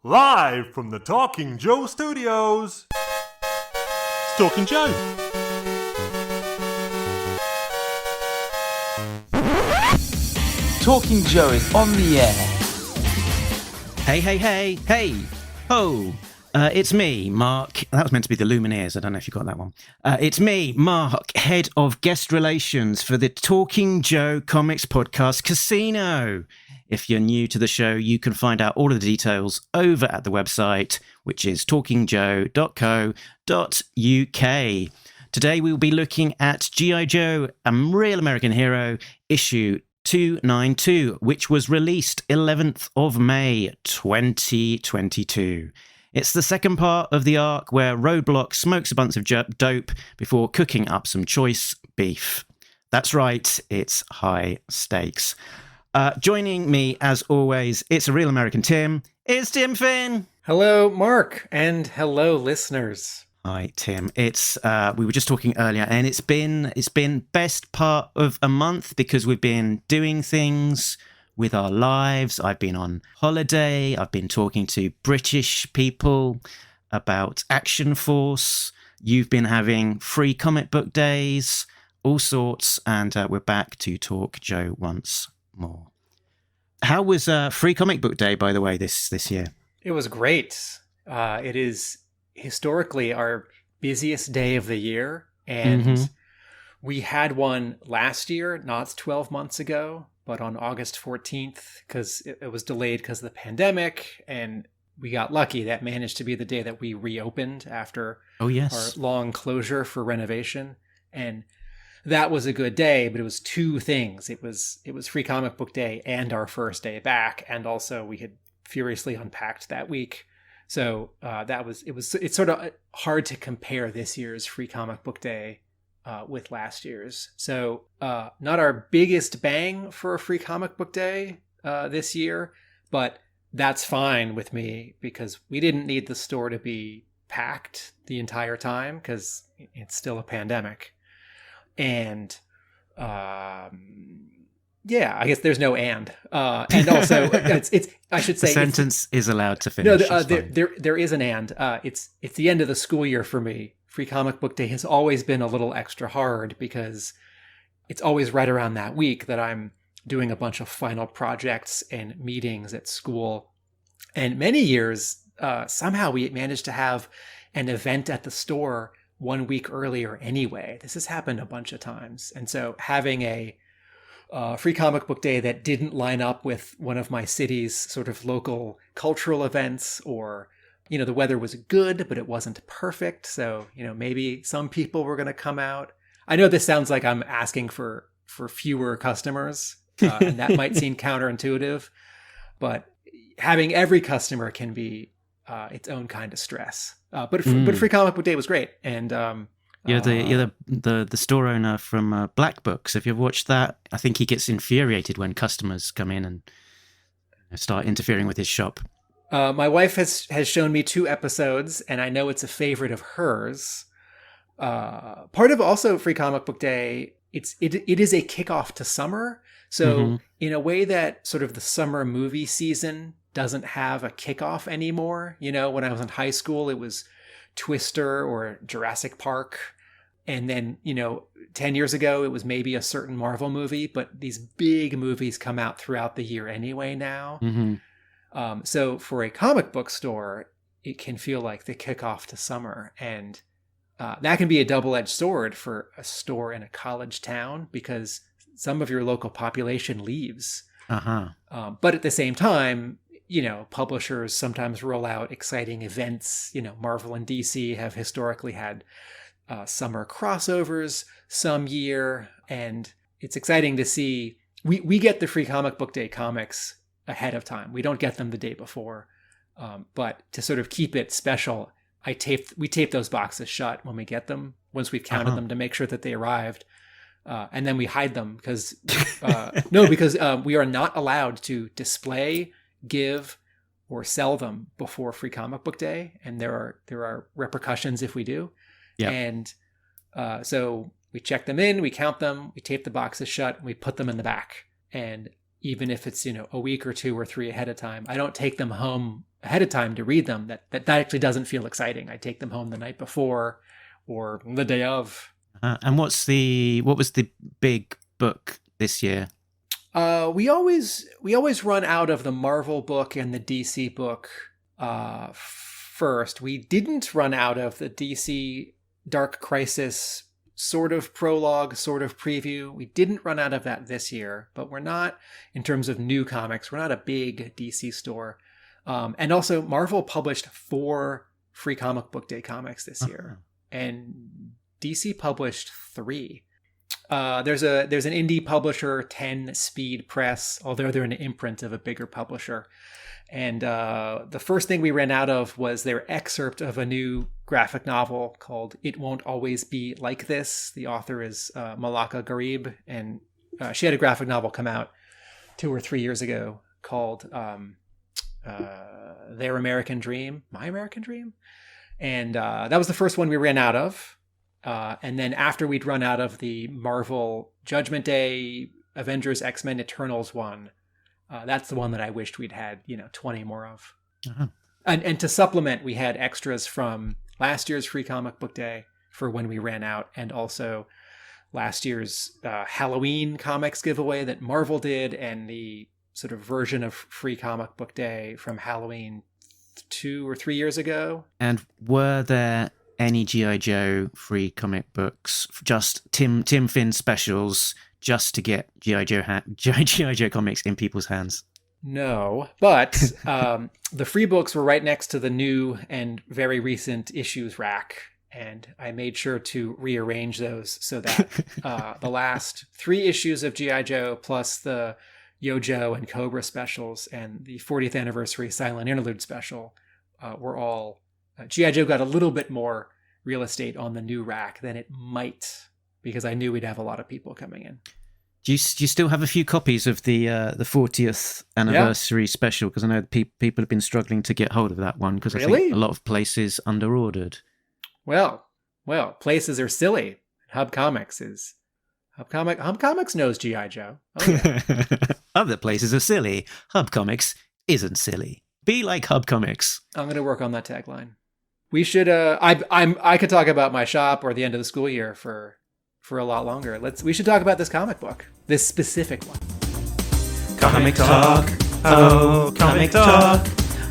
Live from the Talking Joe studios, it's Talking Joe. Talking Joe is on the air. Hey, ho! It's me, Mark. That was meant to be the Lumineers. I don't know if you got that one. It's me, Mark, head of guest relations for the Talking Joe Comics Podcast Casino. If you're new to the show, you can find out all of the details over at the website, which is talkingjoe.co.uk. Today we will be looking at G.I. Joe, a Real American Hero, issue 292, which was released 11th of May 2022. It's the second part of the arc where Roadblock smokes a bunch of dope before cooking up some choice beef. That's right, it's high stakes. Joining me, as always, it's a Real American Tim. It's Tim Finn. Hello, Mark, and hello, listeners. Hi, Tim. It's we were just talking earlier, and it's been best part of a month because we've been doing things with our lives. I've been on holiday. I've been talking to British people about Action Force. You've been having free comic book days, all sorts, and we're back to talk Joe once more. How was Free Comic Book Day, by the way, this year? It was great. It is historically our busiest day of the year, and we had one last year, not 12 months ago, but on August 14th, because it was delayed because of the pandemic, and we got lucky. That managed to be the day that we reopened after our long closure for renovation, and that was a good day, but it was two things. It was Free Comic Book Day and our first day back, and also we had furiously unpacked that week. So it's sort of hard to compare this year's Free Comic Book Day with last year's. So not our biggest bang for a Free Comic Book Day this year, but that's fine with me because we didn't need the store to be packed the entire time because it's still a pandemic. And I guess there's no and also it's I should say the sentence is allowed to finish. No, there is an and. It's the end of the school year for me. Free Comic Book Day has always been a little extra hard because it's always right around that week that I'm doing a bunch of final projects and meetings at school. And many years, somehow we managed to have an event at the store 1 week earlier anyway. This has happened a bunch of times. And so having a Free Comic Book Day that didn't line up with one of my city's sort of local cultural events, or, the weather was good, but it wasn't perfect. So, maybe some people were going to come out. I know this sounds like I'm asking for fewer customers, and that might seem counterintuitive, but having every customer can be its own kind of stress. But Free Comic Book Day was great, and you're the store owner from Black Books. If you've watched that, I think he gets infuriated when customers come in and start interfering with his shop. My wife has shown me 2 episodes, and I know it's a favorite of hers. Part of also Free Comic Book Day, it is a kickoff to summer. So in a way that sort of the summer movie season doesn't have a kickoff anymore. When I was in high school, it was Twister or Jurassic Park. And then, 10 years ago, it was maybe a certain Marvel movie, but these big movies come out throughout the year anyway now. So for a comic book store, it can feel like the kickoff to summer. And that can be a double-edged sword for a store in a college town because some of your local population leaves. But at the same time, publishers sometimes roll out exciting events. Marvel and DC have historically had summer crossovers some year, and it's exciting to see. We get the Free Comic Book Day comics ahead of time. We don't get them the day before, but to sort of keep it special, we tape those boxes shut when we get them, once we've counted them to make sure that they arrived. And then we hide them because we are not allowed to display, give, or sell them before Free Comic Book Day, and there are repercussions if we do. Yeah. And so we check them in, we count them, we tape the boxes shut, and we put them in the back. And even if it's, a week or 2 or 3 ahead of time. I don't take them home ahead of time to read them. That actually doesn't feel exciting. I take them home the night before or the day of. And what was the big book this year? We always run out of the Marvel book and the DC book first. We didn't run out of the DC Dark Crisis sort of prologue, sort of preview. We didn't run out of that this year, but we're not, in terms of new comics, we're not a big DC store. And also, Marvel published 4 Free Comic Book Day comics this year, and DC published 3. There's an indie publisher, 10 Speed Press, although they're an imprint of a bigger publisher. And the first thing we ran out of was their excerpt of a new graphic novel called It Won't Always Be Like This. The author is Malaka Gharib, and she had a graphic novel come out 2 or 3 years ago called Their American Dream, My American Dream. And that was the first one we ran out of. And then after we'd run out of the Marvel Judgment Day, Avengers, X-Men, Eternals one, that's the one that I wished we'd had, 20 more of. Uh-huh. And to supplement, we had extras from last year's Free Comic Book Day for when we ran out, and also last year's Halloween comics giveaway that Marvel did, and the sort of version of Free Comic Book Day from Halloween 2 or 3 years ago. And were there any G.I. Joe free comic books, just Tim Finn specials, just to get G.I. Joe comics in people's hands? No, but the free books were right next to the new and very recent issues rack, and I made sure to rearrange those so that the last 3 issues of G.I. Joe plus the Yojo and Cobra specials and the 40th anniversary Silent Interlude special were all... G.I. Joe got a little bit more real estate on the new rack than it might, because I knew we'd have a lot of people coming in. Do you still have a few copies of the 40th anniversary special? Because I know people have been struggling to get hold of that one, because I think a lot of places underordered. Well, places are silly. Hub Comics knows G.I. Joe. Oh, yeah. Other places are silly. Hub Comics isn't silly. Be like Hub Comics. I'm going to work on that tagline. We should. I could talk about my shop or the end of the school year for a lot longer. We should talk about this comic book, this specific one. Comic talk, oh, comic talk.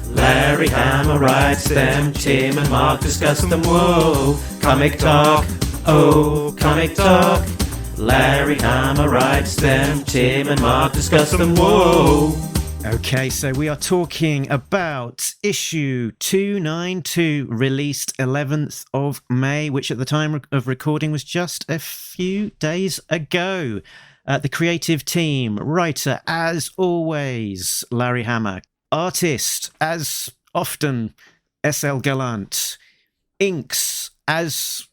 Larry Hammer writes them, Tim and Mark discuss them. Whoa, comic talk, oh, comic talk. Larry Hammer writes them, Tim and Mark discuss them. Whoa. Okay, so we are talking about issue 292, released 11th of May, which at the time of recording was just a few days ago. The creative team, writer, as always, Larry Hammer. Artist, as often, S.L. Gallant. Inks, as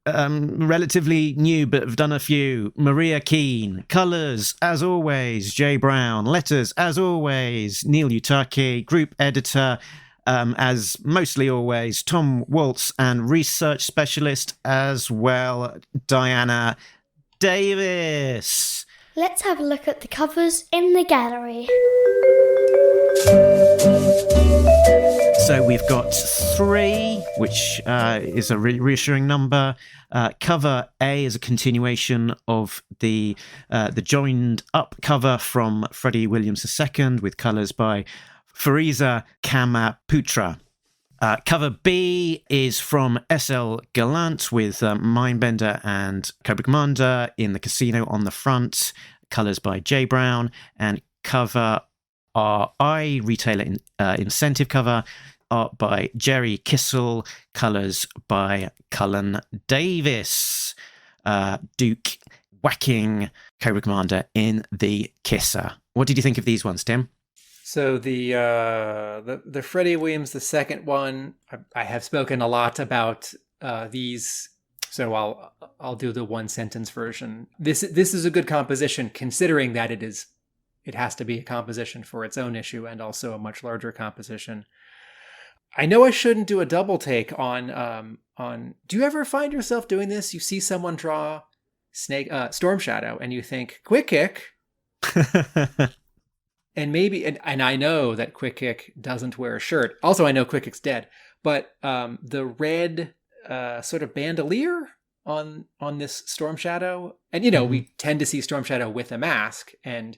relatively new but have done a few, Maria Keane. Colours, as always, Jay Brown. Letters, as always, Neil Utaki. Group editor, as mostly always, Tom Waltz. And research specialist as well, Diana Davis. Let's have a look at the covers in the gallery. So we've got 3, which is a reassuring number. Cover A is a continuation of the joined up cover from Freddie Williams II, with colours by Fariza Kamaputra. Cover B is from S.L. Gallant, with Mindbender and Cobra Commander in the casino on the front. Colours by Jay Brown. And cover RI, retailer incentive cover, art by Jerry Kissel, colours by Cullen Davis. Duke whacking Cobra Commander in the kisser. What did you think of these ones, Tim? So the Freddie Williams II one, I have spoken a lot about these, so I'll do the 1-sentence version. This is a good composition, considering that it has to be a composition for its own issue and also a much larger composition. I know I shouldn't do a double take on. Do you ever find yourself doing this? You see someone draw Storm Shadow and you think, quick kick. and I know that Quick Kick doesn't wear a shirt. Also, I know Quick Kick's dead, but the red sort of bandolier on this Storm Shadow, and we tend to see Storm Shadow with a mask, and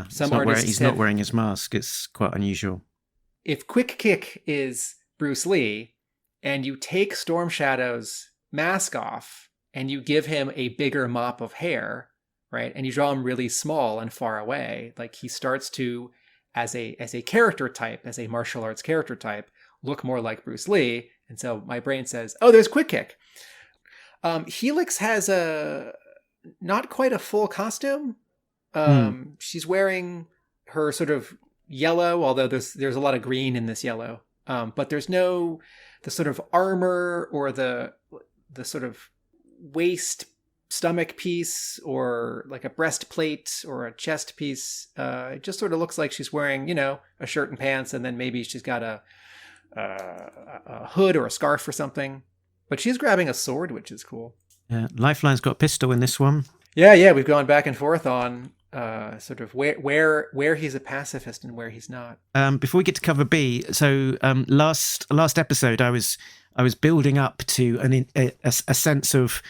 some artists he's not wearing his mask. It's quite unusual. If Quick Kick is Bruce Lee, and you take Storm Shadow's mask off, and you give him a bigger mop of hair, right, and you draw him really small and far away, like he starts to, as a character type, as a martial arts character type, look more like Bruce Lee. And so my brain says, oh, there's Quick Kick. Helix has not quite a full costume. She's wearing her sort of yellow, although there's a lot of green in this yellow. But there's no the sort of armor or the sort of waist stomach piece or like a breastplate or a chest piece. It just sort of looks like she's wearing, a shirt and pants, and then maybe she's got a hood or a scarf or something. But she's grabbing a sword, which is cool. Yeah, Lifeline's got a pistol in this one. Yeah, we've gone back and forth on sort of where he's a pacifist and where he's not. Before we get to cover B, so last episode I was building up to a sense of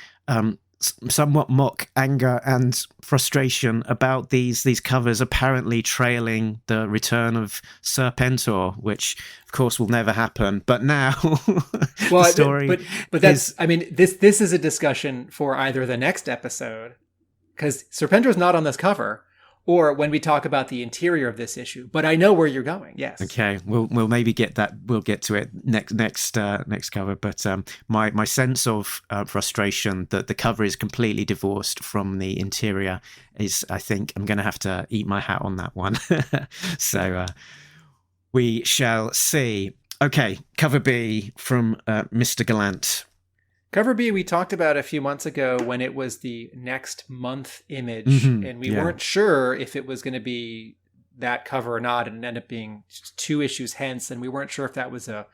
somewhat mock anger and frustration about these covers apparently trailing the return of Serpentor, which of course will never happen. But now, well, the story. But that's this is a discussion for either the next episode, because Serpentor's not on this cover, or when we talk about the interior of this issue. But I know where you're going. Yes. Okay. We'll maybe get that. We'll get to it next cover. But my sense of frustration that the cover is completely divorced from the interior is, I think, I'm going to have to eat my hat on that one. So we shall see. Okay. Cover B from Mr. Gallant. Cover B we talked about a few months ago when it was the next month image, and we weren't sure if it was going to be that cover or not, and it ended up being 2 issues hence, and we weren't sure if that was a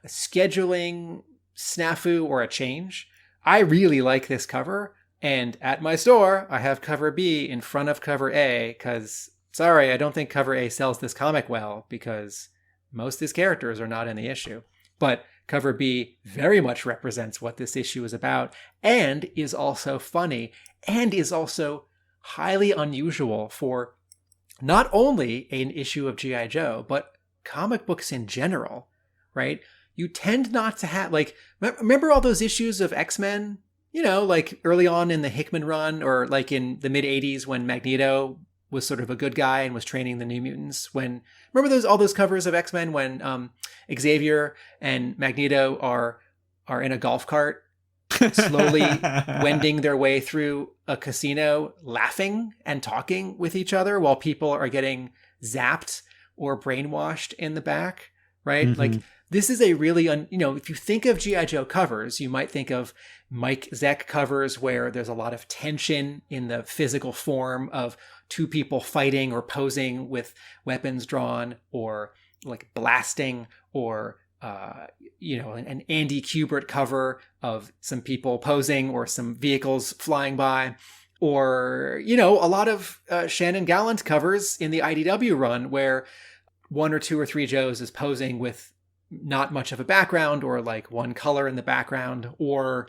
scheduling snafu or a change. I really like this cover, and at my store I have cover B in front of cover A because, sorry, I don't think cover A sells this comic well because most of these characters are not in the issue. But cover B very much represents what this issue is about, and is also funny, and is also highly unusual for not only an issue of G.I. Joe, but comic books in general, right? You tend not to have, like, remember all those issues of X-Men? Like early on in the Hickman run, or like in the mid-'80s when Magneto was sort of a good guy and was training the New Mutants. Remember all those covers of X-Men when Xavier and Magneto are in a golf cart, slowly wending their way through a casino, laughing and talking with each other while people are getting zapped or brainwashed in the back, right? Mm-hmm. Like, this is a really, if you think of G.I. Joe covers, you might think of Mike Zeck covers where there's a lot of tension in the physical form of 2 people fighting or posing with weapons drawn, or like blasting, or an Andy Kubert cover of some people posing or some vehicles flying by, or a lot of Shannon Gallant covers in the IDW run where 1 or 2 or 3 Joes is posing with not much of a background, or like one color in the background, or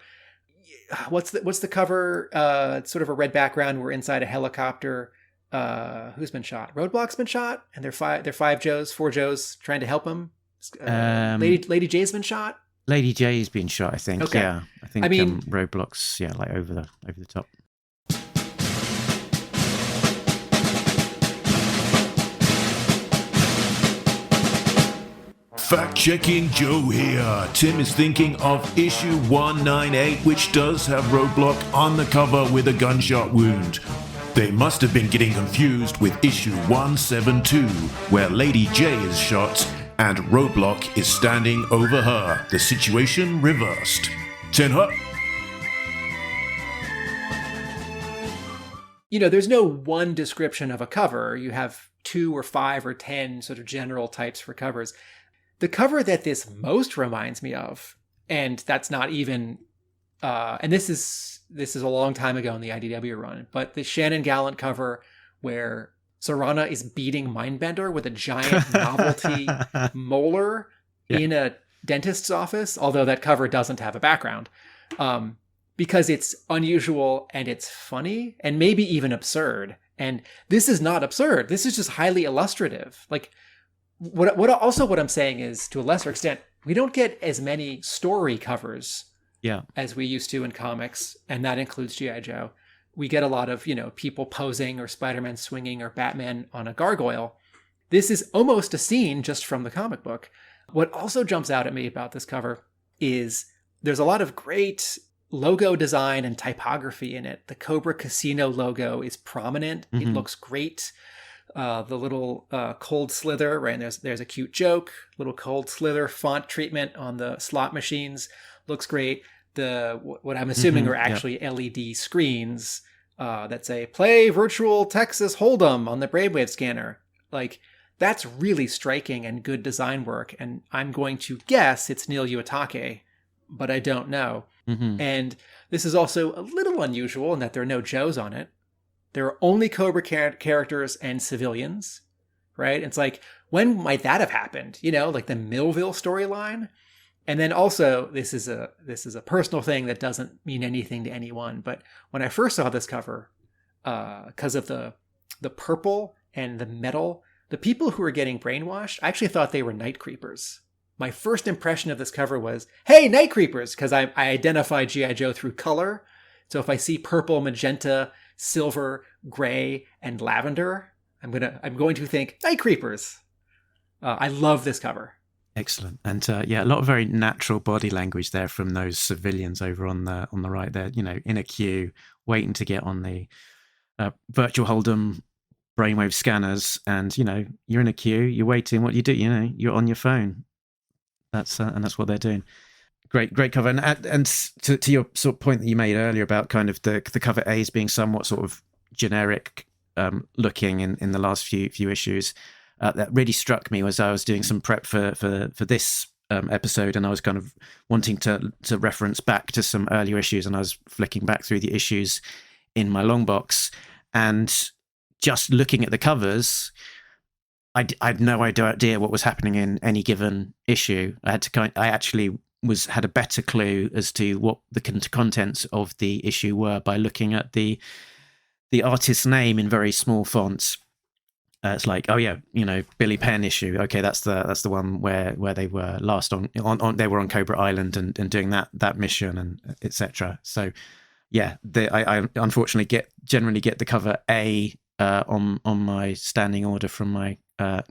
what's the cover? It's sort of a red background. We're inside a helicopter. Who's been shot? Roadblock's been shot, and they're 4 Joes trying to help him. Lady J's been shot. Lady J's been shot, I think. Okay. Yeah, I think. Roadblock's like over the top. Fact-checking Joe here. Tim is thinking of issue 198, which does have Roadblock on the cover with a gunshot wound. They must have been getting confused with issue 172, where Lady J is shot and Roadblock is standing over her. The situation reversed. 10 up. There's no one description of a cover. You have 2 or 5 or 10 sort of general types for covers. The cover that this most reminds me of, and that's not even, and this is a long time ago in the IDW run, but the Shannon Gallant cover where Serana is beating Mindbender with a giant novelty molar in a dentist's office, although that cover doesn't have a background, because it's unusual and it's funny and maybe even absurd. And this is not absurd. This is just highly illustrative. Like what I'm saying is, to a lesser extent, we don't get as many story covers as we used to in comics, and that includes G.I. Joe. We get a lot of, people posing or Spider-Man swinging or Batman on a gargoyle. This is almost a scene just from the comic book. What also jumps out at me about this cover is there's a lot of great logo design and typography in it. The Cobra Casino logo is prominent. It looks great. The little cold slither, right? And there's a cute joke. Little cold slither font treatment on the slot machines looks great. What I'm assuming are actually LED screens that say "Play Virtual Texas Hold'em" on the Brainwave scanner. Like, that's really striking and good design work. And I'm going to guess it's Neil Uetake, but I don't know. And this is also a little unusual in that there are no Joes on it. There are only Cobra characters and civilians, right? It's like, when might that have happened? Like the Millville storyline. And then also, this is a personal thing that doesn't mean anything to anyone. But when I first saw this cover, because of the purple and the metal, the people who were getting brainwashed, I actually thought they were night creepers. My first impression of this cover was, hey, night creepers, because I identify G.I. Joe through color. So if I see purple, magenta, silver, gray, and lavender, I'm going to think night creepers. I love this cover. Excellent. And a lot of very natural body language there from those civilians over on the right there, in a queue, waiting to get on the virtual Hold'em brainwave scanners. And, you're in a queue, you're waiting. What do? You're on your phone. That's what they're doing. Great cover. And to your sort of point that you made earlier about kind of the cover A's being somewhat sort of generic looking in the last few issues, that really struck me as I was doing some prep for this episode, and I was kind of wanting to reference back to some earlier issues, and I was flicking back through the issues in my long box, and just looking at the covers, I had no idea what was happening in any given issue. I actually had a better clue as to what the contents of the issue were by looking at the artist's name in very small fonts. It's like, oh yeah, Billy Penn issue. Okay, that's the one where they were last on they were on Cobra Island and doing that mission and etc. So yeah, I unfortunately generally get the cover A on my standing order from my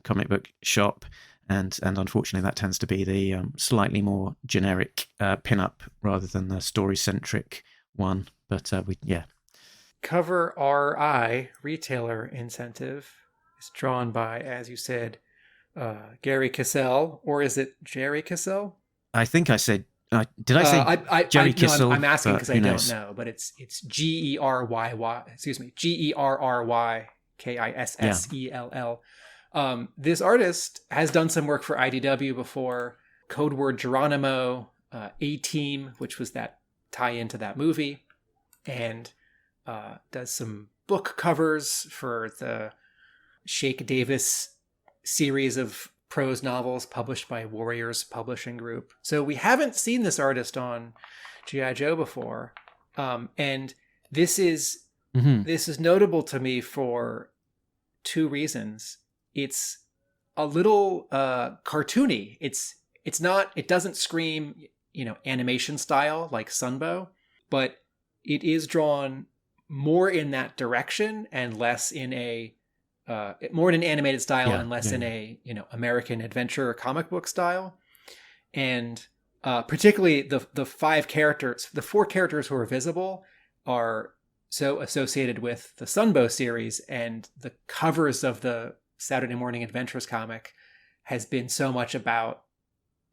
comic book shop, and unfortunately that tends to be the slightly more generic pin-up rather than the story-centric one. But Cover RI, retailer incentive, is drawn by, as you said, Gary Cassell, or is it Jerry Cassell? I think I said. Did I say Jerry Cassell? No, I'm asking because I don't know, but it's Gerrry. Excuse me, Gerry Kissell. This artist has done some work for IDW before. Code Word Geronimo, A-Team, which was that tie into that movie, and does some book covers for the Shake Davis series of prose novels published by Warriors Publishing Group. So we haven't seen this artist on G.I. Joe before, and this is notable to me for two reasons. It's a little cartoony. It doesn't scream, animation style like Sunbow, but it is drawn more in that direction and less in a more in an animated style and less in a American adventure comic book style. And particularly the four characters who are visible are so associated with the Sunbow series, and the covers of the Saturday Morning Adventures comic has been so much about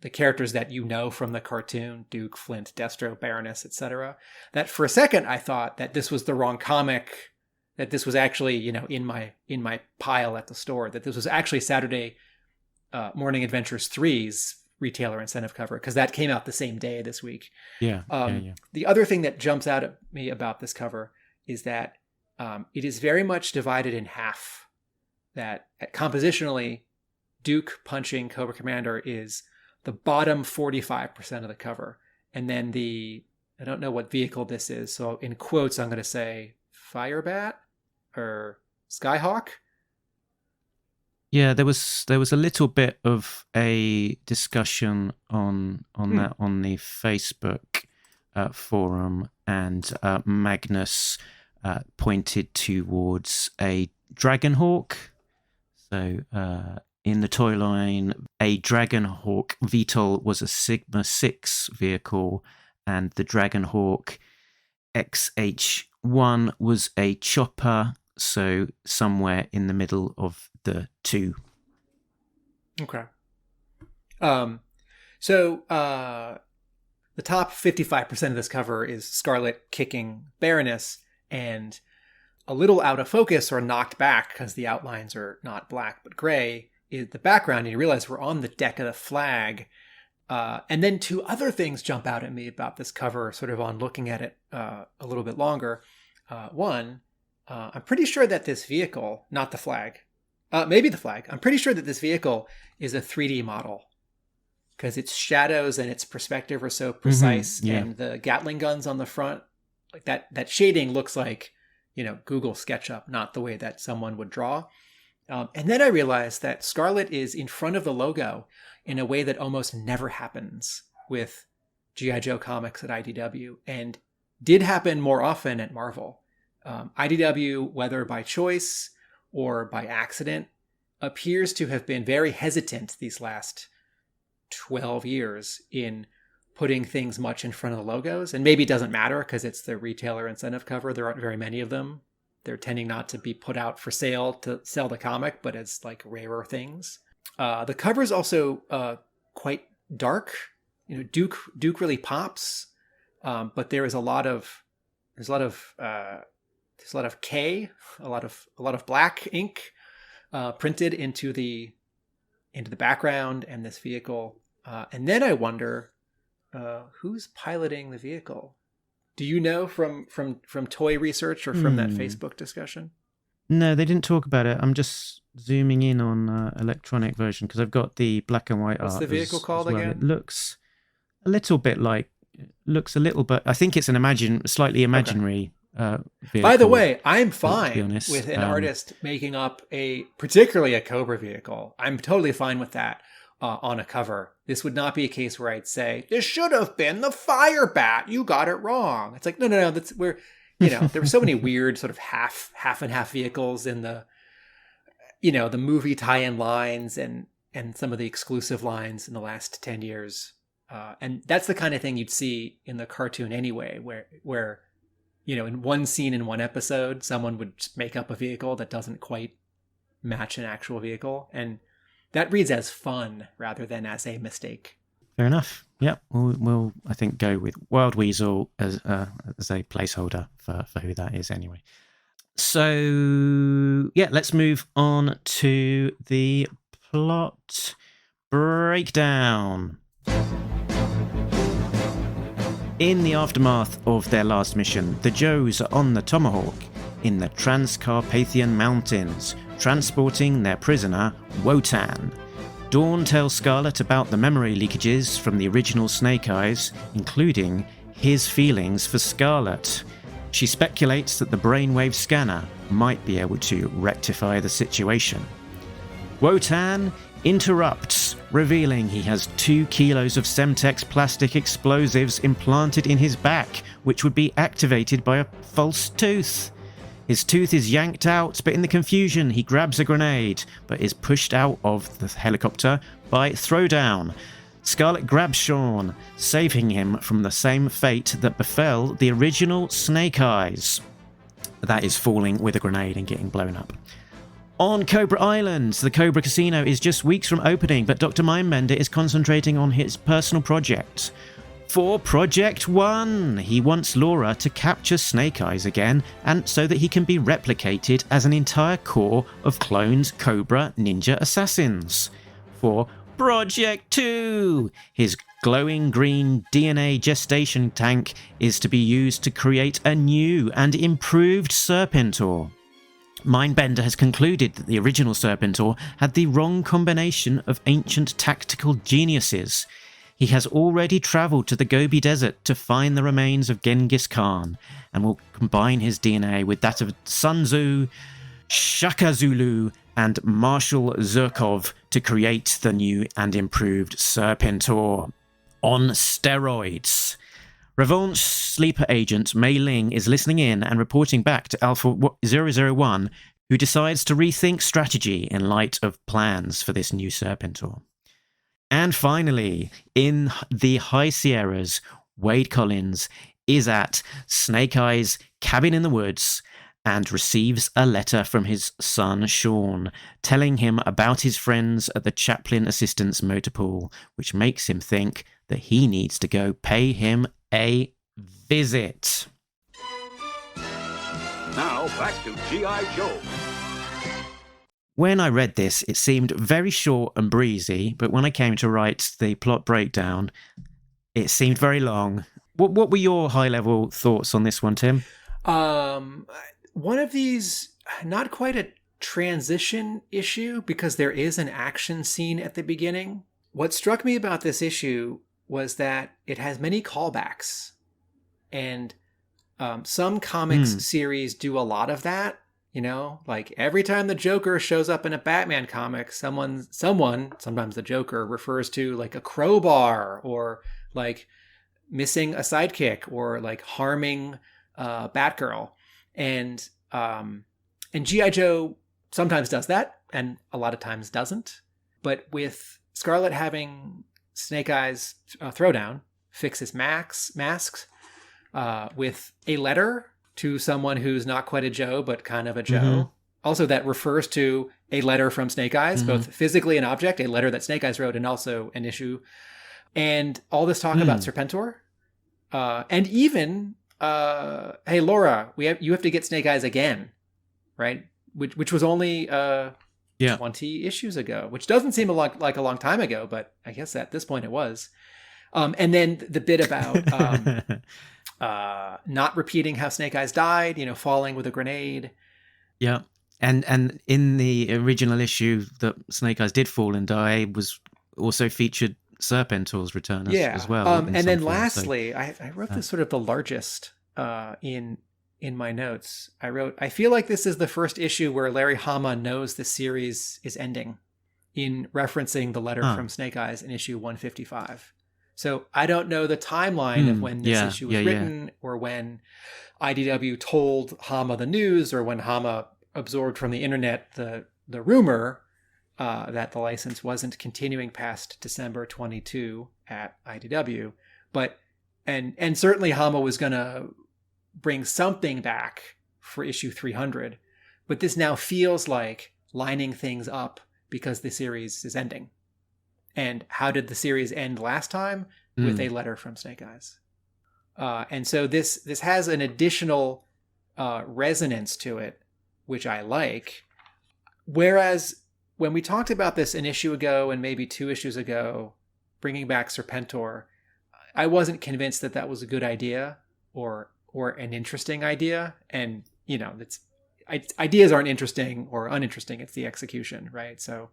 the characters that from the cartoon, Duke, Flint, Destro, Baroness, etc., that for a second I thought that this was the wrong comic, that this was actually, in my pile at the store, that this was actually Saturday Morning Adventures 3's retailer incentive cover, because that came out the same day this week. The other thing that jumps out at me about this cover is that it is very much divided in half. that compositionally, Duke punching Cobra Commander is the bottom 45% of the cover. And then I don't know what vehicle this is, so in quotes I'm going to say Firebat or Skyhawk. Yeah, there was a little bit of a discussion on that on the Facebook forum, and Magnus pointed towards a Dragonhawk. So in the toy line, a Dragonhawk VTOL was a Sigma 6 vehicle, and the Dragonhawk XH1 was a chopper, so somewhere in the middle of the two. Okay. So the top 55% of this cover is Scarlet kicking Baroness, and a little out of focus or knocked back because the outlines are not black but gray is the background, and you realize we're on the deck of the flag. And then two other things jump out at me about this cover, sort of on looking at it a little bit longer. One, I'm pretty sure that this vehicle, not the flag, maybe the flag, I'm pretty sure that this vehicle is a 3D model because its shadows and its perspective are so precise, and the Gatling guns on the front, like that shading looks like, Google SketchUp, not the way that someone would draw. And then I realized that Scarlet is in front of the logo in a way that almost never happens with G.I. Joe comics at IDW, and did happen more often at Marvel. IDW, whether by choice or by accident, appears to have been very hesitant these last 12 years in putting things much in front of the logos. And maybe it doesn't matter because it's the retailer incentive cover. There aren't very many of them. They're tending not to be put out for sale to sell the comic, but as like rarer things. The cover is also quite dark. Duke really pops, but there is a lot of K, a lot of black ink printed into the background and this vehicle. And then I wonder who's piloting the vehicle. Do you know from toy research or from that Facebook discussion? No, they didn't talk about it. I'm just zooming in on electronic version because I've got the black and white art. What's the vehicle called again? It looks a little bit, I think it's an slightly imaginary vehicle. By the way, I'm fine with an artist making up particularly a Cobra vehicle. I'm totally fine with that on a cover. This would not be a case where I'd say, this should have been the Firebat. You got it wrong. It's like, no. There were so many weird sort of half and half vehicles in the movie tie-in lines and some of the exclusive lines in the last 10 years. And that's the kind of thing you'd see in the cartoon anyway, where in one scene in one episode, someone would just make up a vehicle that doesn't quite match an actual vehicle. And that reads as fun rather than as a mistake. Fair enough. Yep. We'll I think, go with Wild Weasel as a placeholder for who that is anyway. So, yeah, let's move on to the plot breakdown. In the aftermath of their last mission, the Joes are on the Tomahawk in the Transcarpathian Mountains, transporting their prisoner, Wotan. Dawn tells Scarlet about the memory leakages from the original Snake Eyes, including his feelings for Scarlet. She speculates that the brainwave scanner might be able to rectify the situation. Wotan interrupts, revealing he has 2 kilos of Semtex plastic explosives implanted in his back, which would be activated by a false tooth. His tooth is yanked out, but in the confusion he grabs a grenade, but is pushed out of the helicopter by Throwdown. Scarlet grabs Sean, saving him from the same fate that befell the original Snake Eyes. That is falling with a grenade and getting blown up. On Cobra Island, the Cobra Casino is just weeks from opening, but Dr. Mindbender is concentrating on his personal project. For Project 1, he wants Laura to capture Snake Eyes again, and so that he can be replicated as an entire corps of cloned Cobra ninja assassins. For Project 2, his glowing green DNA gestation tank is to be used to create a new and improved Serpentor. Mindbender has concluded that the original Serpentor had the wrong combination of ancient tactical geniuses. He has already travelled to the Gobi Desert to find the remains of Genghis Khan and will combine his DNA with that of Sun Tzu, Shaka Zulu, and Marshal Zukov to create the new and improved Serpentor on steroids. Revanche sleeper agent Mei Ling is listening in and reporting back to Alpha 001, who decides to rethink strategy in light of plans for this new Serpentor. And finally, in the High Sierras, Wade Collins is at Snake Eye's cabin in the woods and receives a letter from his son Sean, telling him about his friends at the Chaplain Assistant's motor pool, which makes him think that he needs to go pay him a visit. Now back to G.I. Joe. When I read this, it seemed very short and breezy, but when I came to write the plot breakdown, it seemed very long. What were your high-level thoughts on this one, Tim? One of these, not quite a transition issue, because there is an action scene at the beginning. What struck me about this issue was that it has many callbacks, and some comics series do a lot of that. You know, like every time the Joker shows up in a Batman comic, someone, sometimes the Joker, refers to like a crowbar or like missing a sidekick or like harming Batgirl. And G.I. Joe sometimes does that and a lot of times doesn't. But with Scarlet having Snake Eye's throwdown, fix his masks with a letter to someone who's not quite a Joe, but kind of a Joe. Mm-hmm. Also, that refers to a letter from Snake Eyes, both physically an object, a letter that Snake Eyes wrote, and also an issue. And all this talk about Serpentor. And even, hey, Laura, you have to get Snake Eyes again, right? Which was only 20 issues ago, which doesn't seem like a long time ago, but I guess at this point it was. And then the bit about... not repeating how Snake Eyes died, falling with a grenade. Yeah. And in the original issue that Snake Eyes did fall and die was also featured Serpentor's return as well. And then lastly, I wrote this sort of the largest in my notes. I feel like this is the first issue where Larry Hama knows the series is ending, in referencing the letter from Snake Eyes in issue 155. So I don't know the timeline of when this issue was written, or when IDW told Hama the news, or when Hama absorbed from the internet the rumor that the license wasn't continuing past December 22 at IDW. But and certainly Hama was going to bring something back for issue 300. But this now feels like lining things up because the series is ending. And how did the series end last time? With a letter from Snake Eyes. And so this has an additional resonance to it, which I like. Whereas when we talked about this an issue ago and maybe 2 issues ago, bringing back Serpentor, I wasn't convinced that was a good idea or an interesting idea. And, ideas aren't interesting or uninteresting. It's the execution, right? So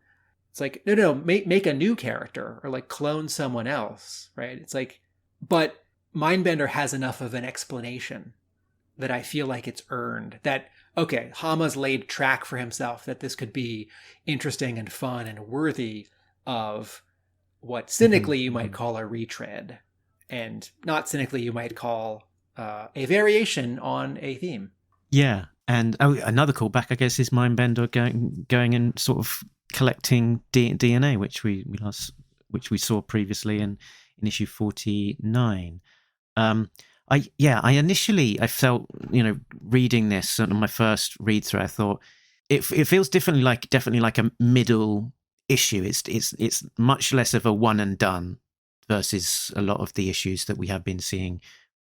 it's like, no, make a new character or like clone someone else, right? It's like, but Mindbender has enough of an explanation that I feel like it's earned. That, okay, Hama's laid track for himself that this could be interesting and fun and worthy of what cynically you might call a retread, and not cynically you might call a variation on a theme. Yeah, and another callback, I guess, is Mindbender going and sort of collecting DNA, which we saw previously in issue 49. I initially felt, reading this on my first read through, I thought it feels definitely like a middle issue. It's much less of a one and done versus a lot of the issues that we have been seeing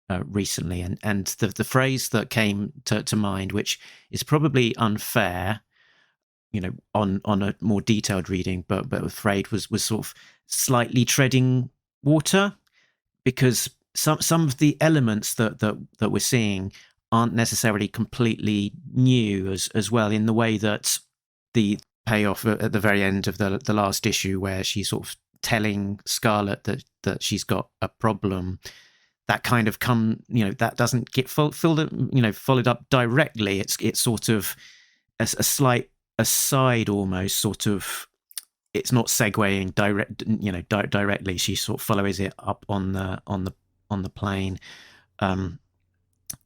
recently. And the phrase that came to mind, which is probably unfair, on a more detailed reading, but afraid was sort of slightly treading water, because some of the elements that we're seeing aren't necessarily completely new as well, in the way that the payoff at the very end of the last issue, where she's sort of telling Scarlet that she's got a problem, that kind of that doesn't get followed up directly. It's sort of a slight aside, almost sort of. It's not segueing directly. She sort of follows it up on the plane,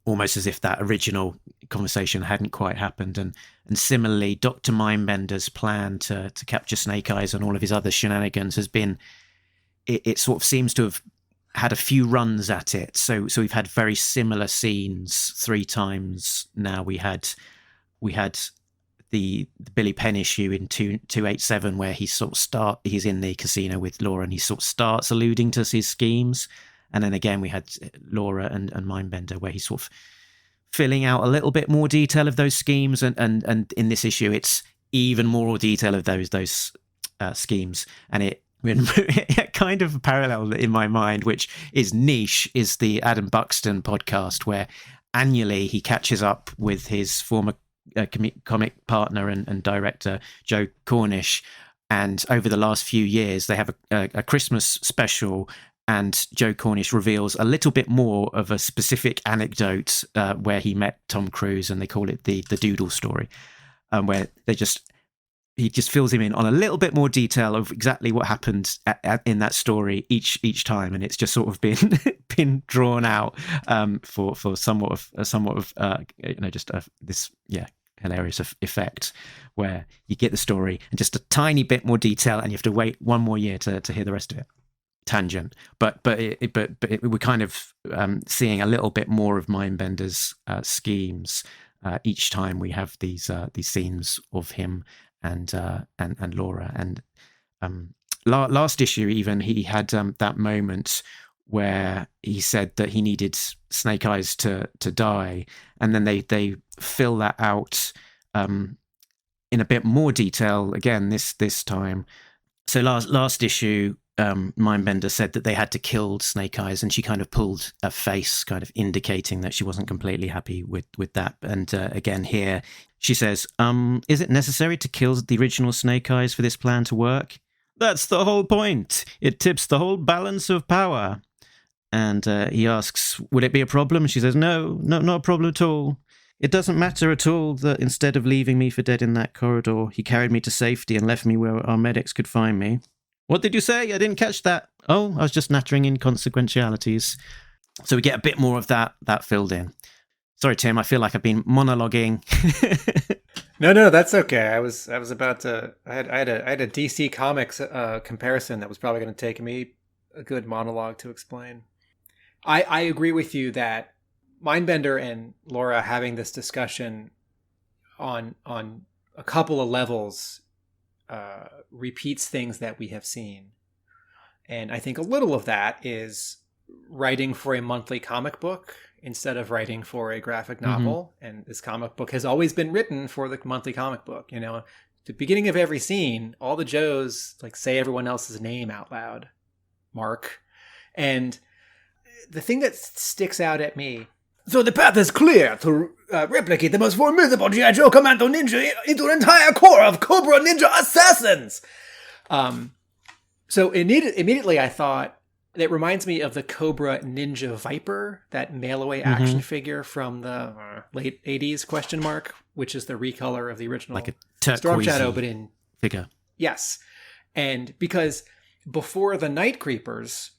almost as if that original conversation hadn't quite happened. And similarly, Dr. Mindbender's plan to capture Snake Eyes and all of his other shenanigans has been. It sort of seems to have had a few runs at it. So we've had very similar scenes 3 times now. We had the Billy Penn issue in 287, where he's in the casino with Laura, and he sort of starts alluding to his schemes. And then again, we had Laura and Mindbender, where he's sort of filling out a little bit more detail of those schemes. And in this issue, it's even more detail of those schemes. And it kind of a parallel in my mind, which is niche, is the Adam Buxton podcast, where annually he catches up with his former comic partner and director Joe Cornish, and over the last few years they have a Christmas special, and Joe Cornish reveals a little bit more of a specific anecdote where he met Tom Cruise, and they call it the Doodle story, where he just fills him in on a little bit more detail of exactly what happened in that story each time, and it's just sort of been drawn out for somewhat of this hilarious effect, where you get the story and just a tiny bit more detail, and you have to wait one more year to hear the rest of it. Tangent, but we're kind of seeing a little bit more of Mindbender's schemes each time we have these scenes of him and Laura. And last issue, even, he had that moment where he said that he needed Snake Eyes to die, and then they fill that out in a bit more detail again this time. So last issue, Mindbender said that they had to kill Snake Eyes, and she kind of pulled a face, kind of indicating that she wasn't completely happy with that. And again here, she says, is it necessary to kill the original Snake Eyes for this plan to work? That's the whole point. It tips the whole balance of power. And he asks, would it be a problem? She says, no, not a problem at all. It doesn't matter at all that instead of leaving me for dead in that corridor, he carried me to safety and left me where our medics could find me. What did you say? I didn't catch that. Oh, I was just nattering inconsequentialities. So we get a bit more of that filled in. Sorry, Tim, I feel like I've been monologuing. No, that's okay. I was about to. I had a DC Comics comparison that was probably going to take me a good monologue to explain. I agree with you that Mindbender and Laura having this discussion on a couple of levels repeats things that we have seen. And I think a little of that is writing for a monthly comic book instead of writing for a graphic novel. Mm-hmm. And this comic book has always been written for the monthly comic book. You know, at the beginning of every scene, all the Joes say everyone else's name out loud. Mark. And the thing that sticks out at me. So the path is clear to replicate the most formidable G.I. Joe Commando Ninja into an entire corps of Cobra Ninja assassins. So immediately I thought, it reminds me of the Cobra Ninja Viper, that mail-away action figure from the late 80s, which is the recolor of the original like a Storm Shadow, but in figure. Yes. And because before the Night Creepers,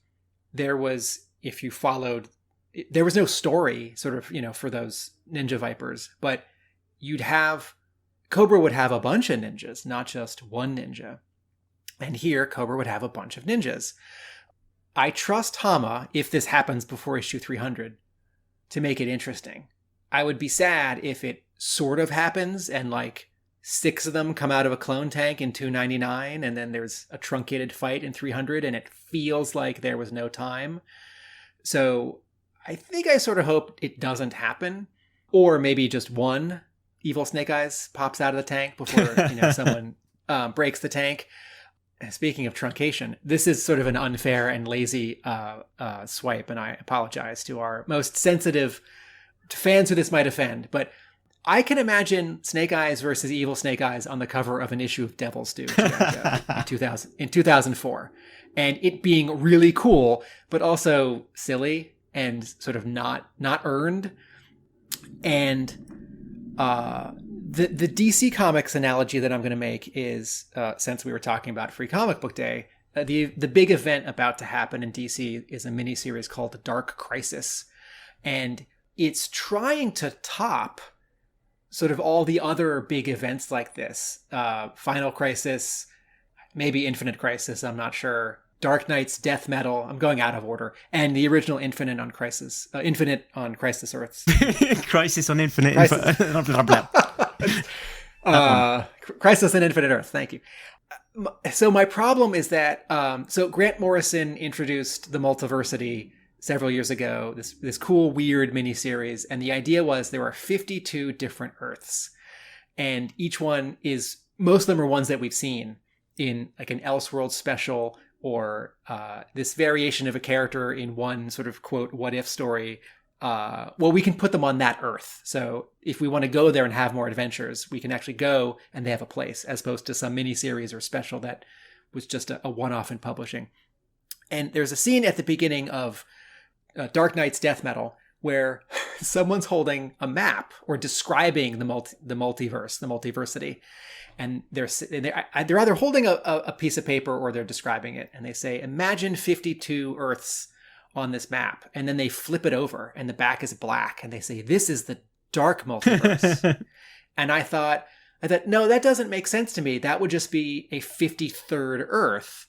there was no story sort of, for those Ninja Vipers, but Cobra would have a bunch of ninjas, not just one ninja. And here, Cobra would have a bunch of ninjas. I trust Hama, if this happens before issue 300, to make it interesting. I would be sad if it sort of happens and 6 of them come out of a clone tank in 299, and then there's a truncated fight in 300, and it feels like there was no time. So I think I sort of hope it doesn't happen. Or maybe just one evil Snake Eyes pops out of the tank before someone breaks the tank. Speaking of truncation, this is sort of an unfair and lazy swipe, and I apologize to our most sensitive fans who this might offend, but I can imagine Snake Eyes versus Evil Snake Eyes on the cover of an issue of Devil's Due in 2004. And it being really cool, but also silly and sort of not earned. And the DC Comics analogy that I'm going to make is, since we were talking about Free Comic Book Day, the big event about to happen in DC is a miniseries called Dark Crisis. And it's trying to top sort of all the other big events like this. Final Crisis, maybe Infinite Crisis, I'm not sure. Dark Knight's Death Metal, I'm going out of order. And the original Infinite on Crisis Earths. Crisis on Infinite. Crisis on Infinite Earth, thank you. So my problem is that, so Grant Morrison introduced the Multiversity several years ago, this cool, weird miniseries. And the idea was there are 52 different Earths. And each one most of them are ones that we've seen in like an Elseworld special or this variation of a character in one sort of, quote, what if story. Well, we can put them on that Earth. So if we want to go there and have more adventures, we can actually go and they have a place, as opposed to some miniseries or special that was just a one-off in publishing. And there's a scene at the beginning of Dark Knight's Death Metal where someone's holding a map or describing the multiverse, the multiversity. And they're either holding a piece of paper or they're describing it. And they say, imagine 52 Earths on this map. And then they flip it over and the back is black. And they say, this is the dark multiverse. And I thought, no, that doesn't make sense to me. That would just be a 53rd Earth.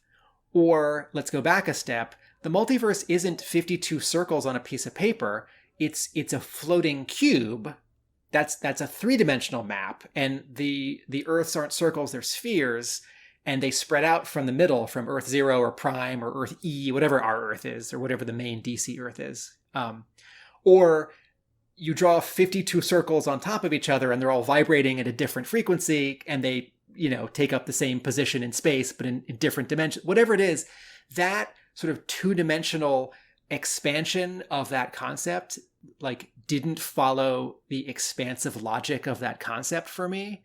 Or let's go back a step. The multiverse isn't 52 circles on a piece of paper. It's a floating cube. That's a three-dimensional map. And the Earths aren't circles, they're spheres. And they spread out from the middle, from Earth 0 or Prime or Earth E, whatever our Earth is, or whatever the main DC Earth is. Or you draw 52 circles on top of each other and they're all vibrating at a different frequency and they, take up the same position in space, but in different dimensions. Whatever it is, that sort of two-dimensional expansion of that concept, didn't follow the expansive logic of that concept for me.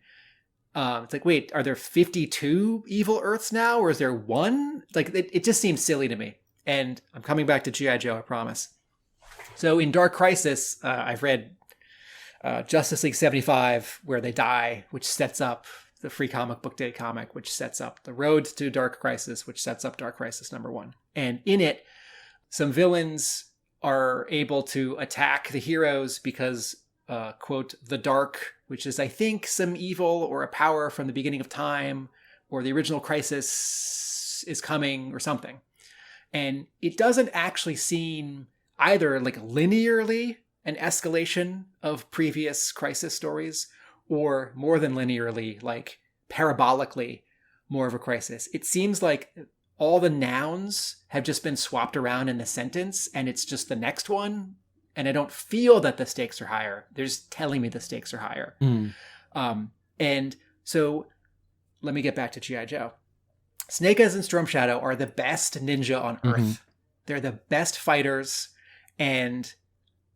It's like, wait, are there 52 evil Earths now, or is there one? It just seems silly to me. And I'm coming back to G.I. Joe, I promise. So in Dark Crisis, I've read Justice League 75, where they die, which sets up the Free Comic Book Day comic, which sets up the Road to Dark Crisis, which sets up Dark Crisis #1. And in it, some villains are able to attack the heroes because, quote, the dark, which is, I think, some evil or a power from the beginning of time, or the original crisis is coming, or something. And it doesn't actually seem either linearly an escalation of previous crisis stories, or more than linearly, parabolically more of a crisis. It seems like all the nouns have just been swapped around in the sentence, and it's just the next one. And I don't feel that the stakes are higher. They're just telling me the stakes are higher. And so let me get back to G.I. Joe. Snake Eyes and Storm Shadow are the best ninja on Earth. They're the best fighters, and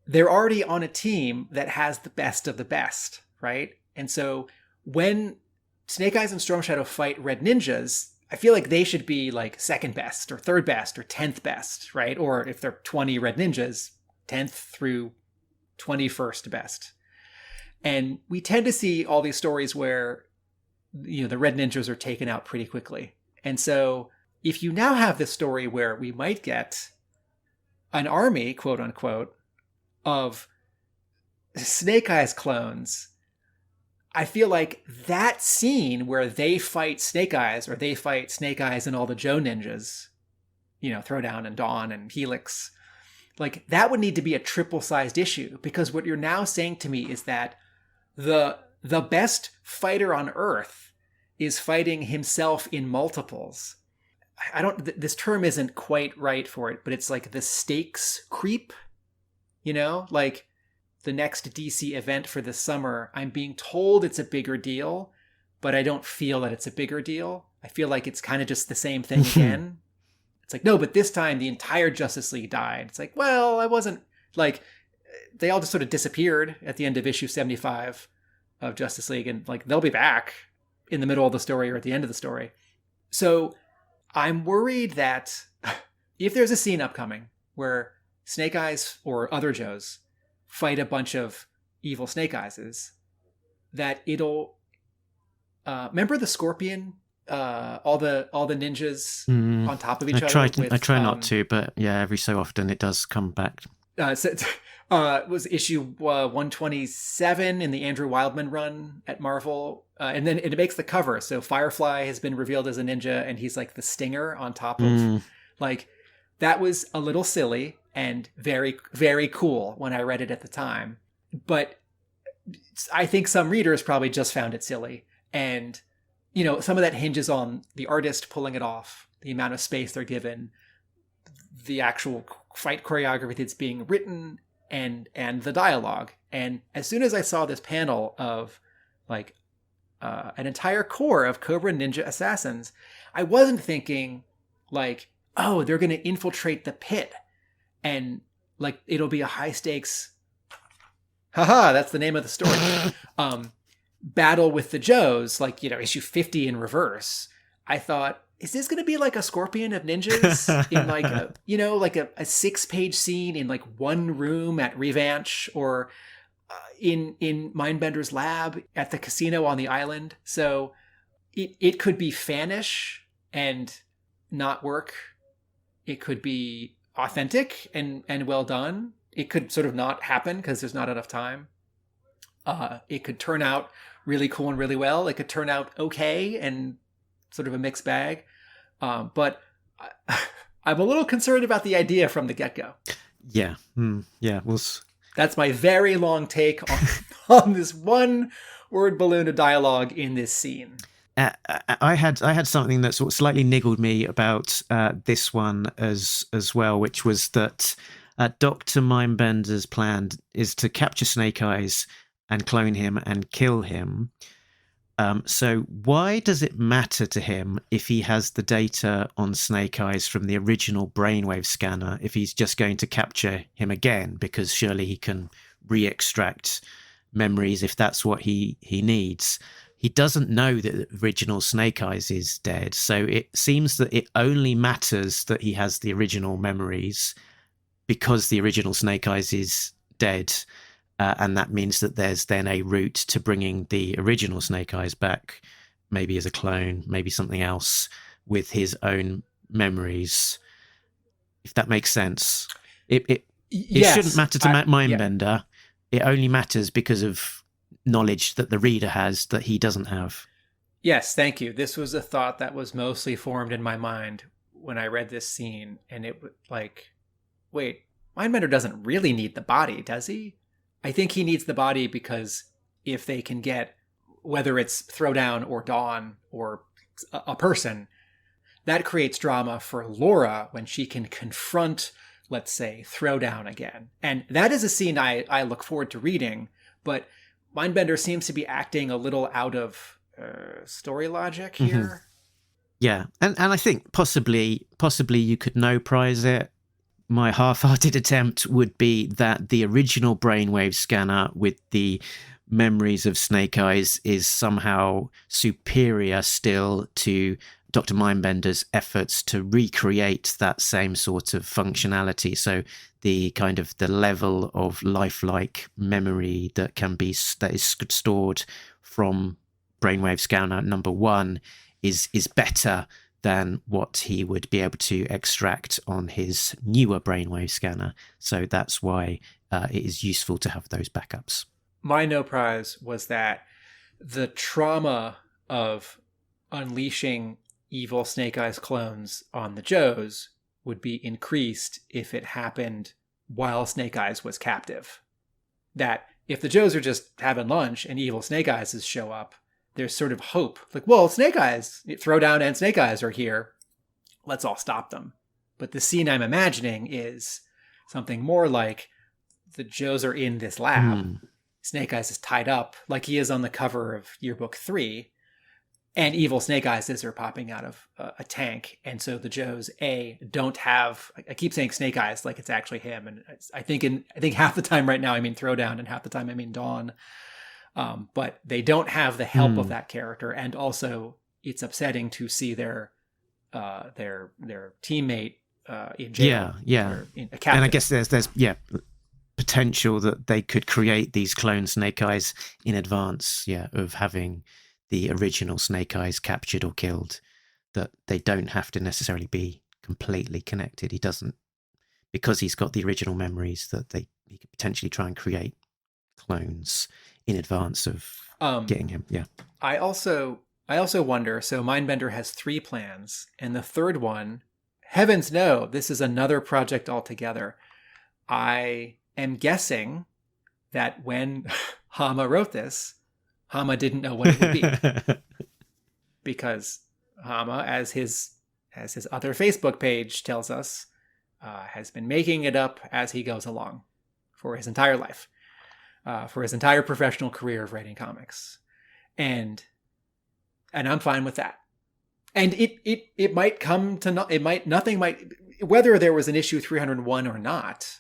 they're already on a team that has the best of the best, right? And so when Snake Eyes and Storm Shadow fight Red Ninjas, I feel like they should be second best or third best or 10th best, right? Or if they're 20 Red Ninjas, 10th through 21st best. And we tend to see all these stories where, the Red Ninjas are taken out pretty quickly. And so if you now have this story where we might get an army, quote unquote, of Snake Eyes clones, I feel like that scene where they fight Snake Eyes, or they fight Snake Eyes and all the Joe ninjas, Throwdown and Dawn and Helix, that would need to be a triple-sized issue, because what you're now saying to me is that the best fighter on Earth is fighting himself in multiples. This term isn't quite right for it, but it's the stakes creep, the next DC event for this summer, I'm being told it's a bigger deal, but I don't feel that it's a bigger deal. I feel like it's kind of just the same thing again. It's no, but this time the entire Justice League died. It's well, I wasn't they all just sort of disappeared at the end of issue 75 of Justice League, and like they'll be back in the middle of the story or at the end of the story. So I'm worried that if there's a scene upcoming where Snake Eyes or other Joes fight a bunch of evil Snake Eyeses, that it'll remember the Scorpion, all the ninjas on top of each other. I try not to, but yeah, every so often it does come back. It was issue 127 in the Andrew Wildman run at Marvel, and then it makes the cover. So Firefly has been revealed as a ninja, and he's like the Stinger on top of like, that was a little silly and very, very cool when I read it at the time. But I think some readers probably just found it silly. And, you know, some of that hinges on the artist pulling it off, the amount of space they're given, the actual fight choreography that's being written, and the dialogue. And as soon as I saw this panel of like an entire corps of Cobra ninja assassins, I wasn't thinking like, oh, they're going to infiltrate the pit and like it'll be a high stakes, haha, that's the name of the story, battle with the Joes, like, you know, issue 50 in reverse. I thought, is this going to be like a Scorpion of ninjas in like a, you know, like a 6-page scene in like one room at Revanche, or in Mindbender's lab at the casino on the island? So it could be fanish and not work. It could be authentic and well done. It could sort of not happen because there's not enough time. It could turn out really cool and really well. It could turn out okay and sort of a mixed bag. But I'm a little concerned about the idea from the get-go. Yeah. Yeah. That's my very long take on this one word balloon of dialogue in this scene. I had something that sort of slightly niggled me about this one as well, which was that Dr. Mindbender's plan is to capture Snake Eyes and clone him and kill him. So why does it matter to him if he has the data on Snake Eyes from the original brainwave scanner, if he's just going to capture him again? Because surely he can re-extract memories if that's what he needs. He doesn't know that the original Snake Eyes is dead. So it seems that it only matters that he has the original memories because the original Snake Eyes is dead. And that means that there's then a route to bringing the original Snake Eyes back, maybe as a clone, maybe something else with his own memories, if that makes sense. It shouldn't matter to Mindbender. Yeah. It only matters because of knowledge that the reader has that he doesn't have. Yes, thank you. This was a thought that was mostly formed in my mind when I read this scene, and it was like, wait, Mindbender doesn't really need the body, does he? I think he needs the body because if they can get, whether it's Throwdown or Dawn or a person, that creates drama for Laura when she can confront, let's say, Throwdown again. And that is a scene I look forward to reading, but Mindbender seems to be acting a little out of story logic here. Mm-hmm. Yeah, and I think possibly you could no-prize it. My half-hearted attempt would be that the original brainwave scanner with the memories of Snake Eyes is somehow superior still to Dr. Mindbender's efforts to recreate that same sort of functionality. So the kind of the level of lifelike memory that is stored from brainwave scanner number 1 is better than what he would be able to extract on his newer brainwave scanner. So that's why it is useful to have those backups. My no prize was that the trauma of unleashing evil Snake Eyes clones on the Joes would be increased if it happened while Snake Eyes was captive. That if the Joes are just having lunch and evil Snake Eyes show up, there's sort of hope. Like, well, Snake Eyes, Throwdown and Snake Eyes are here. Let's all stop them. But the scene I'm imagining is something more like the Joes are in this lab. Snake Eyes is tied up like he is on the cover of Yearbook 3. and evil Snake Eyes are popping out of a tank. And so the Joes don't have. I keep saying Snake Eyes like it's actually him, and I think half the time right now I mean Throwdown, and half the time I mean Dawn. But they don't have the help of that character, and also it's upsetting to see their teammate in jail. Yeah. And I guess there's potential that they could create these clone Snake Eyes in advance, of having the original Snake Eyes captured or killed, that they don't have to necessarily be completely connected. He doesn't, because he's got the original memories, that he could potentially try and create clones in advance of getting him. Yeah. I also wonder, so Mindbender has 3 plans, and the third one, heavens no, this is another project altogether. I am guessing that when Hama wrote this, Hama didn't know what it would be. Because Hama, as his other Facebook page tells us, has been making it up as he goes along for his entire life, for his entire professional career of writing comics. And I'm fine with that. And it might come to nothing might, whether there was an issue 301 or not,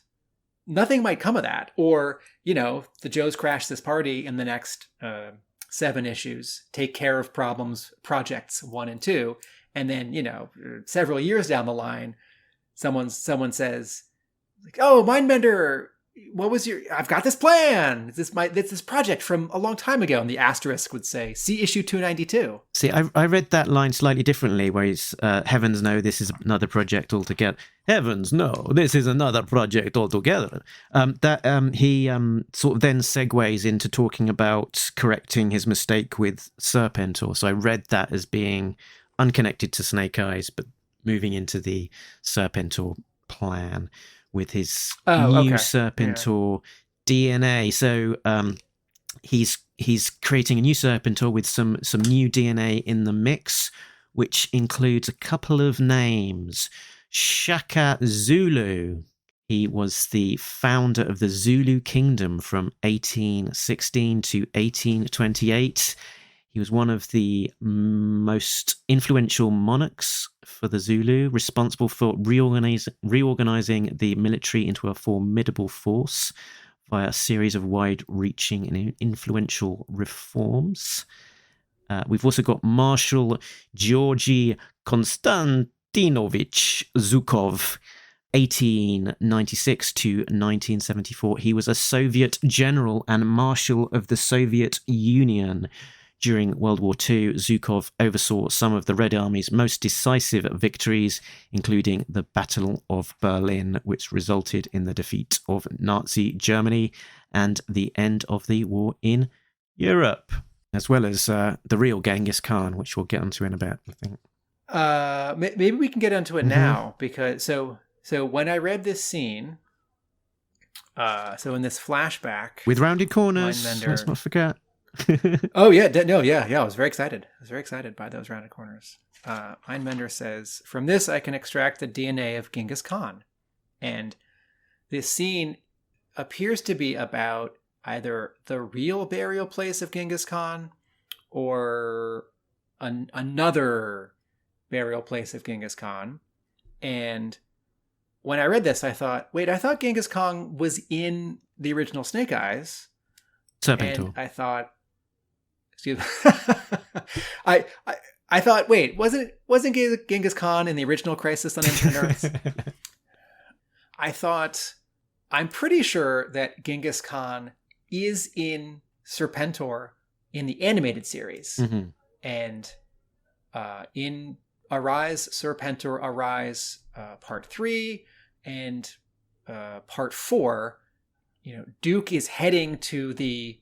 nothing might come of that. Or, the Joes crash this party in the next 7 issues, take care of projects 1 and 2. And then, several years down the line, someone says, like, oh, Mindbender, I've got this plan. It's this project from a long time ago. And the asterisk would say, see issue 292. See, I read that line slightly differently, where he's, heavens no, this is another project altogether. Heavens no, this is another project altogether. He sort of then segues into talking about correcting his mistake with Serpentor. So I read that as being unconnected to Snake Eyes, but moving into the Serpentor plan with his new Serpentor DNA. So he's creating a new Serpentor with some new DNA in the mix, which includes a couple of names. Shaka Zulu. He was the founder of the Zulu kingdom from 1816 to 1828. He was one of the most influential monarchs for the Zulu, responsible for reorganizing the military into a formidable force via a series of wide-reaching and influential reforms. We've also got Marshal Giorgi Konstantinovich Zukov, 1896 to 1974. He was a Soviet general and marshal of the Soviet Union. During World War II, Zukov oversaw some of the Red Army's most decisive victories, including the Battle of Berlin, which resulted in the defeat of Nazi Germany and the end of the war in Europe, as well as the real Genghis Khan, which we'll get onto in a bit, I think. Maybe we can get onto it now, because so when I read this scene, so in this flashback with rounded corners, let's not forget. Oh yeah, I was very excited. I was very excited by those rounded corners. Mindbender says, from this I can extract the DNA of Genghis Khan. And this scene appears to be about either the real burial place of Genghis Khan or another burial place of Genghis Khan. And when I read this, I thought, wait, I thought Genghis Khan was in the original Snake Eyes. Serpentor. And I thought, excuse me, I thought, wait, wasn't Genghis Khan in the original Crisis on Infinite Earths? I'm pretty sure that Genghis Khan is in Serpentor in the animated series. Mm-hmm. And in Arise, Serpentor Arise, Part 3 and Part 4, Duke is heading to the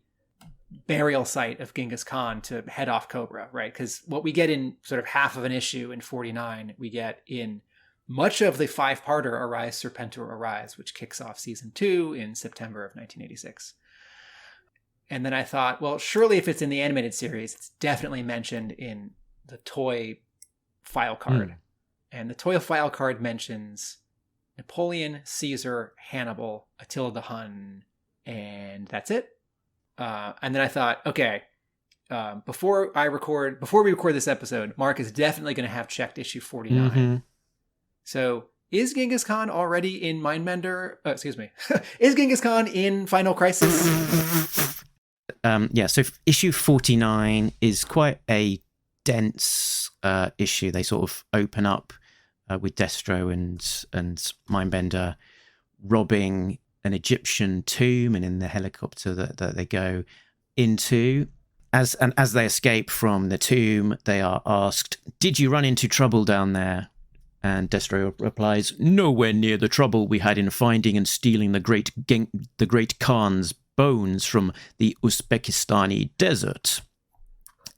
burial site of Genghis Khan to head off Cobra, right? Because what we get in sort of half of an issue in 49, we get in much of the 5-parter Arise, Serpentor Arise, which kicks off season 2 in September of 1986. And then I thought, well, surely if it's in the animated series, it's definitely mentioned in the toy file card. And the toy file card mentions Napoleon, Caesar, Hannibal, Attila the Hun, and that's it. And then I thought, okay, before we record this episode, Mark is definitely going to have checked issue 49. Mm-hmm. So is Genghis Khan already in Mindbender? Excuse me. Is Genghis Khan in Final Crisis? So issue 49 is quite a dense issue. They sort of open up with Destro and Mindbender robbing an Egyptian tomb, and in the helicopter that they go into. As they escape from the tomb, they are asked, "Did you run into trouble down there?" And Destro replies, "Nowhere near the trouble we had in finding and stealing the great Khan's bones from the Uzbekistani desert."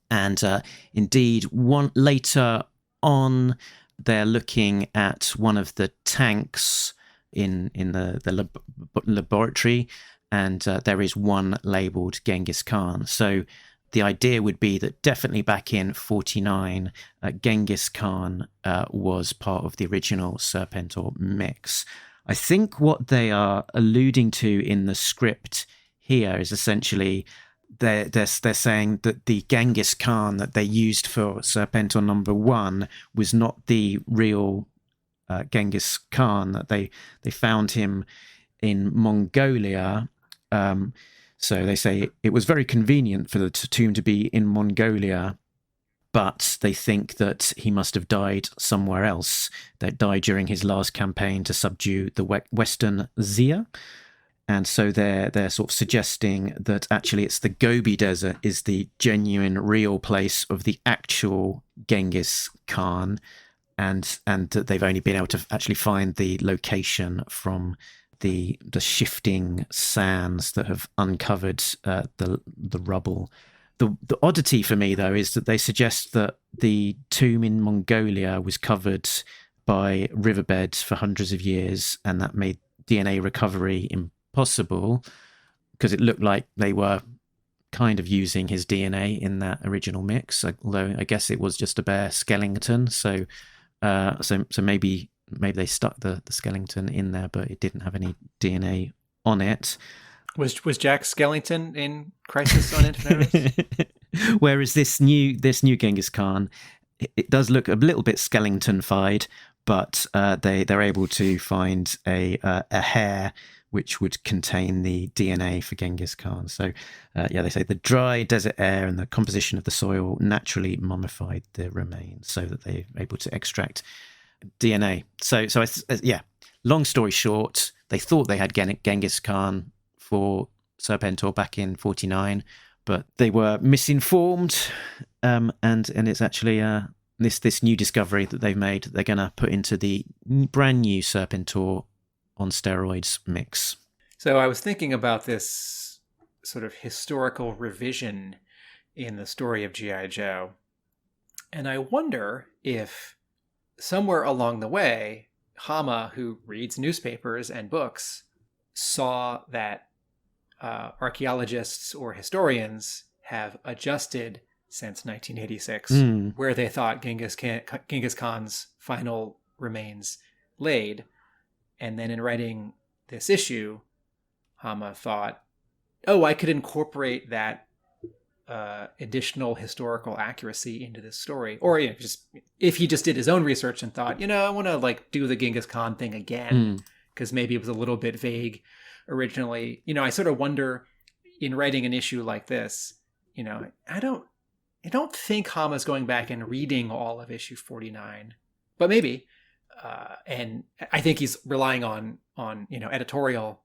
And indeed, later on, they're looking at one of the tanks in the laboratory, and there is one labelled Genghis Khan. So the idea would be that definitely back in 49, Genghis Khan was part of the original Serpentor mix. I think what they are alluding to in the script here is essentially they're saying that the Genghis Khan that they used for Serpentor number 1 was not the real Genghis Khan, that they found him in Mongolia. So they say it was very convenient for the tomb to be in Mongolia, but they think that he must have died somewhere else, that died during his last campaign to subdue the Western Zia. And so they're sort of suggesting that actually it's the Gobi Desert is the genuine, real place of the actual Genghis Khan, and that they've only been able to actually find the location from the shifting sands that have uncovered the rubble. The oddity for me, though, is that they suggest that the tomb in Mongolia was covered by riverbeds for hundreds of years, and that made DNA recovery impossible because it looked like they were kind of using his DNA in that original mix, although I guess it was just a bare Skellington. So maybe they stuck the Skellington in there, but it didn't have any DNA on it. Was Jack Skellington in Crisis on Infinite Earths? Whereas this new Genghis Khan, it does look a little bit Skellington-fied, but they're able to find a hair which would contain the DNA for Genghis Khan. So, they say the dry desert air and the composition of the soil naturally mummified the remains so that they're able to extract DNA. So long story short, they thought they had Genghis Khan for Serpentor back in 49, but they were misinformed, and it's actually this new discovery that they've made that they're going to put into the brand new Serpentor on steroids mix. So I was thinking about this sort of historical revision in the story of G.I. Joe, and I wonder if somewhere along the way, Hama, who reads newspapers and books, saw that archaeologists or historians have adjusted since 1986 where they thought Genghis Khan's final remains laid. And then in writing this issue, Hama thought, I could incorporate that additional historical accuracy into this story. Or just if he just did his own research and thought, I want to do the Genghis Khan thing again, because maybe it was a little bit vague originally. I sort of wonder, in writing an issue like this, I don't think Hama's going back and reading all of issue 49, but maybe. And I think he's relying on editorial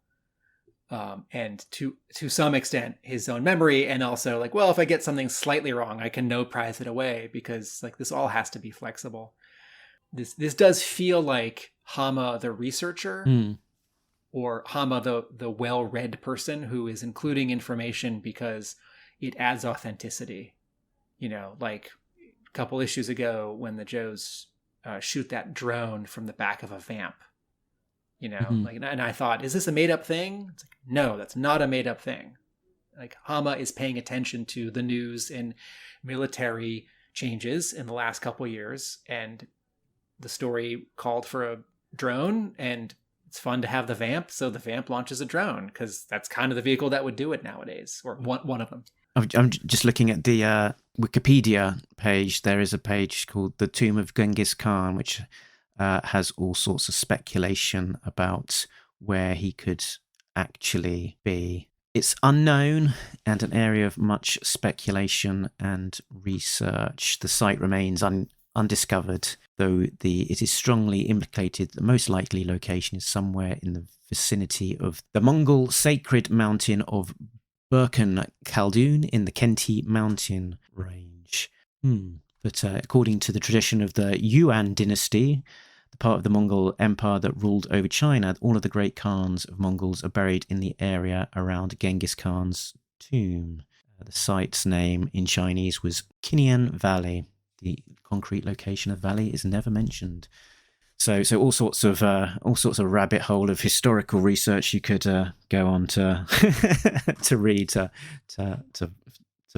and to some extent his own memory, and also if I get something slightly wrong, I can prize it away, because this all has to be flexible. This does feel like Hama the researcher, or Hama the well-read person who is including information because it adds authenticity. Like a couple issues ago when the Joes shoot that drone from the back of a vamp, and I thought, is this a made-up thing? It's no, that's not a made-up thing. Hama is paying attention to the news and military changes in the last couple years, and the story called for a drone, and it's fun to have the vamp, so the vamp launches a drone, because that's kind of the vehicle that would do it nowadays, or one of them. I'm just looking at the Wikipedia page. There is a page called The Tomb of Genghis Khan, which has all sorts of speculation about where he could actually be. It's unknown and an area of much speculation and research. The site remains undiscovered, though it is strongly implicated the most likely location is somewhere in the vicinity of the Mongol sacred mountain of Burkhan Khaldun in the Khenti mountain range. But according to the tradition of the Yuan dynasty, the part of the Mongol Empire that ruled over China, all of the great Khans of Mongols are buried in the area around Genghis Khan's tomb. The site's name in Chinese was Qinian Valley. The concrete location of valley is never mentioned. So all sorts of rabbit hole of historical research you could go on to to read to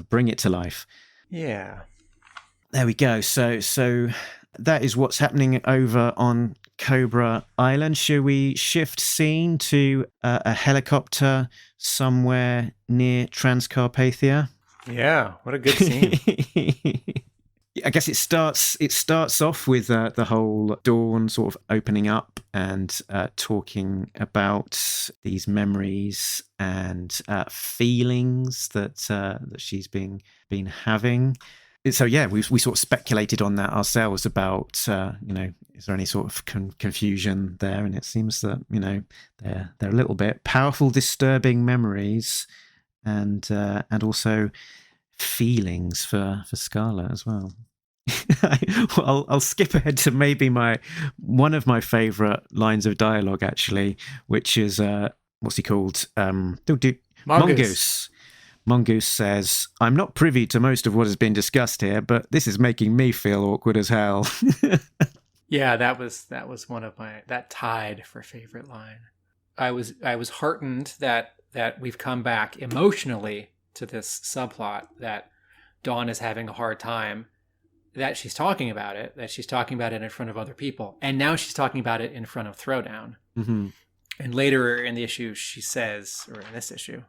bring it to life. Yeah. There we go. So that is what's happening over on Cobra Island. Should we shift scene to a helicopter somewhere near Transcarpathia? Yeah. What a good scene. I guess it starts off with the whole Dawn sort of opening up and talking about these memories and feelings that she's been having. So yeah, we sort of speculated on that ourselves about is there any sort of confusion there? And it seems that they're a little bit powerful, disturbing memories, and also feelings for Scarlet as well. I'll skip ahead to maybe one of my favourite lines of dialogue actually, which is what's he called? Mongoose. Mongoose says, "I'm not privy to most of what has been discussed here, but this is making me feel awkward as hell." Yeah, that was one of that tied for favorite line. I was heartened that we've come back emotionally to this subplot that Dawn is having a hard time, that she's talking about it in front of other people, and now she's talking about it in front of Throwdown. Mm-hmm. And later in the issue, she says, or in this issue,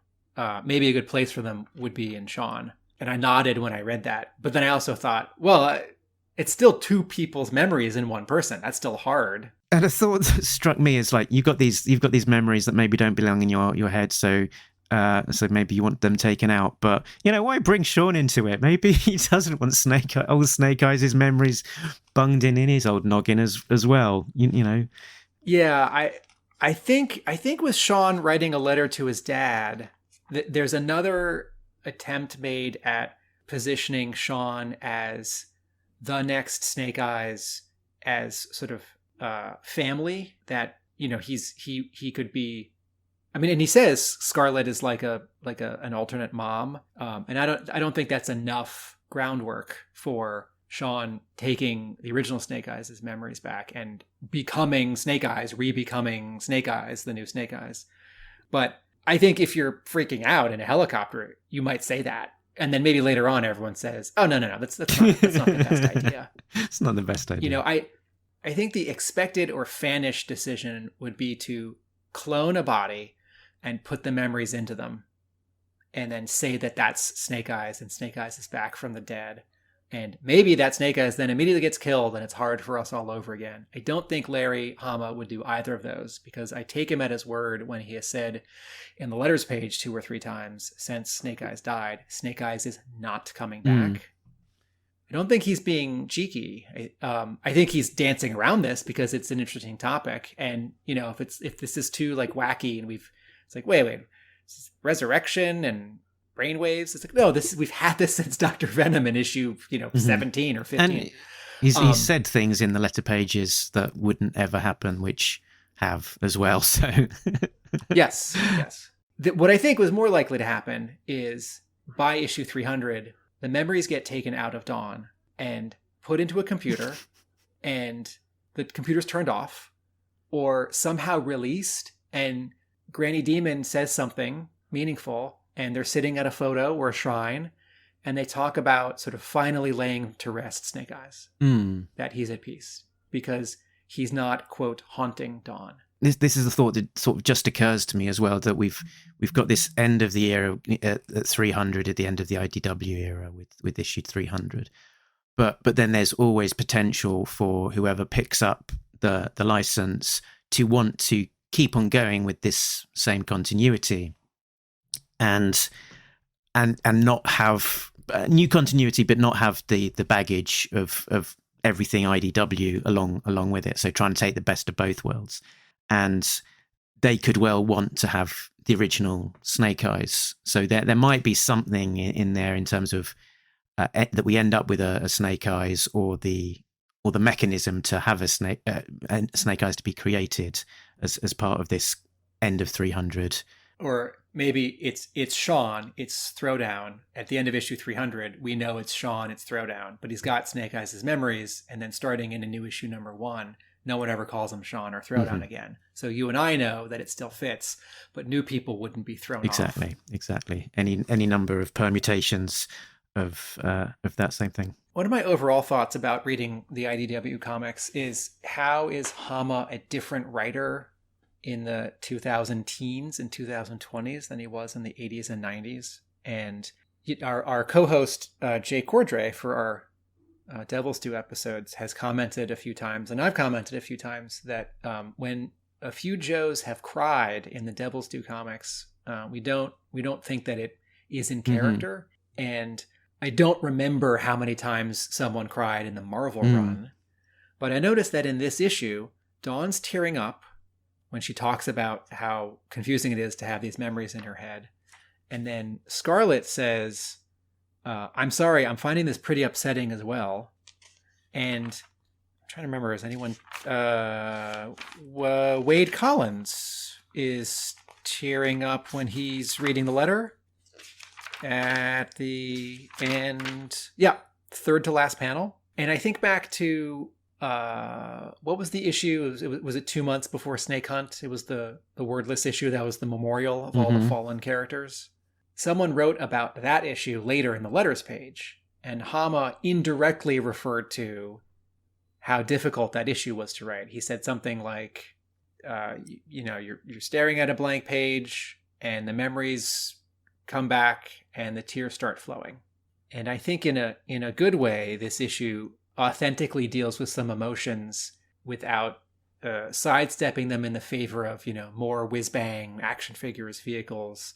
maybe a good place for them would be in Sean. And I nodded when I read that, but then I also thought, well, it's still two people's memories in one person. That's still hard. And a thought that struck me is like you've got these memories that maybe don't belong in your head, so maybe you want them taken out. But why bring Sean into it? Maybe he doesn't want old Snake Eyes' memories bunged in his old noggin as well. Yeah, I think with Sean writing a letter to his dad, there's another attempt made at positioning Sean as the next Snake Eyes, as sort of family that he could be. I mean, and he says Scarlet is like an alternate mom, and I don't think that's enough groundwork for Sean taking the original Snake Eyes' memories back and becoming Snake Eyes, re-becoming Snake Eyes, the new Snake Eyes. But I think if you're freaking out in a helicopter, you might say that. And then maybe later on, everyone says, oh, no, that's not the best idea. It's not the best idea. I think the expected or fanish decision would be to clone a body and put the memories into them and then say that that's Snake Eyes and Snake Eyes is back from the dead. And maybe that Snake Eyes then immediately gets killed and it's hard for us all over again. I don't think Larry Hama would do either of those, because I take him at his word when he has said in the letters page 2 or 3 times since Snake Eyes died, Snake Eyes is not coming back. I don't think he's being cheeky. I think he's dancing around this because it's an interesting topic. And, if this is too wacky and it's like, wait, this is resurrection and brainwaves. It's like, no, we've had this since Dr. Venom in issue, 17 or 15. And he's said things in the letter pages that wouldn't ever happen, which have as well. So yes. What I think was more likely to happen is by issue 300, the memories get taken out of Dawn and put into a computer, and the computer's turned off or somehow released, and Granny Demon says something meaningful, and they're sitting at a photo or a shrine, and they talk about sort of finally laying to rest Snake Eyes, that he's at peace because he's not, quote, haunting Dawn. this is a thought that sort of just occurs to me as well, that we've got this end of the era at 300, at the end of the IDW era with issue 300. But then there's always potential for whoever picks up the license to want to keep on going with this same continuity, and not have new continuity, but not have the baggage of everything IDW along with it. So trying to take the best of both worlds, and they could well want to have the original Snake Eyes. So there might be something in there in terms of that we end up with a Snake Eyes, or the mechanism to have a Snake Eyes to be created as part of this end of 300. Or maybe it's Sean, it's Throwdown. At the end of issue 300, we know it's Sean, it's Throwdown, but he's got Snake Eyes' memories, and then starting in a new issue number 1, no one ever calls him Sean or Throwdown again. So you and I know that it still fits, but new people wouldn't be thrown off. Exactly. Any number of permutations of that same thing. One of my overall thoughts about reading the IDW comics is, how is Hama a different writer in the 2000 teens and 2020s than he was in the 80s and 90s? And our co-host, Jay Cordray, for our Devil's Due episodes, has commented a few times, and I've commented a few times, that when a few Joes have cried in the Devil's Due comics, we don't think that it is in character. And I don't remember how many times someone cried in the Marvel run, but I noticed that in this issue, Dawn's tearing up when she talks about how confusing it is to have these memories in her head. And then Scarlet says, I'm sorry, I'm finding this pretty upsetting as well. And I'm trying to remember, is anyone... Wade Collins is tearing up when he's reading the letter at the end. Yeah, third to last panel. And I think back to... what was the issue? Was it 2 months before Snake Hunt? It was the wordless issue that was the memorial of all the fallen characters. Someone wrote about that issue later in the letters page, and Hama indirectly referred to how difficult that issue was to write. He said something like, you're staring at a blank page, and the memories come back, and the tears start flowing. And I think in a good way, this issue authentically deals with some emotions without sidestepping them in the favor of, more whiz-bang action figures, vehicles,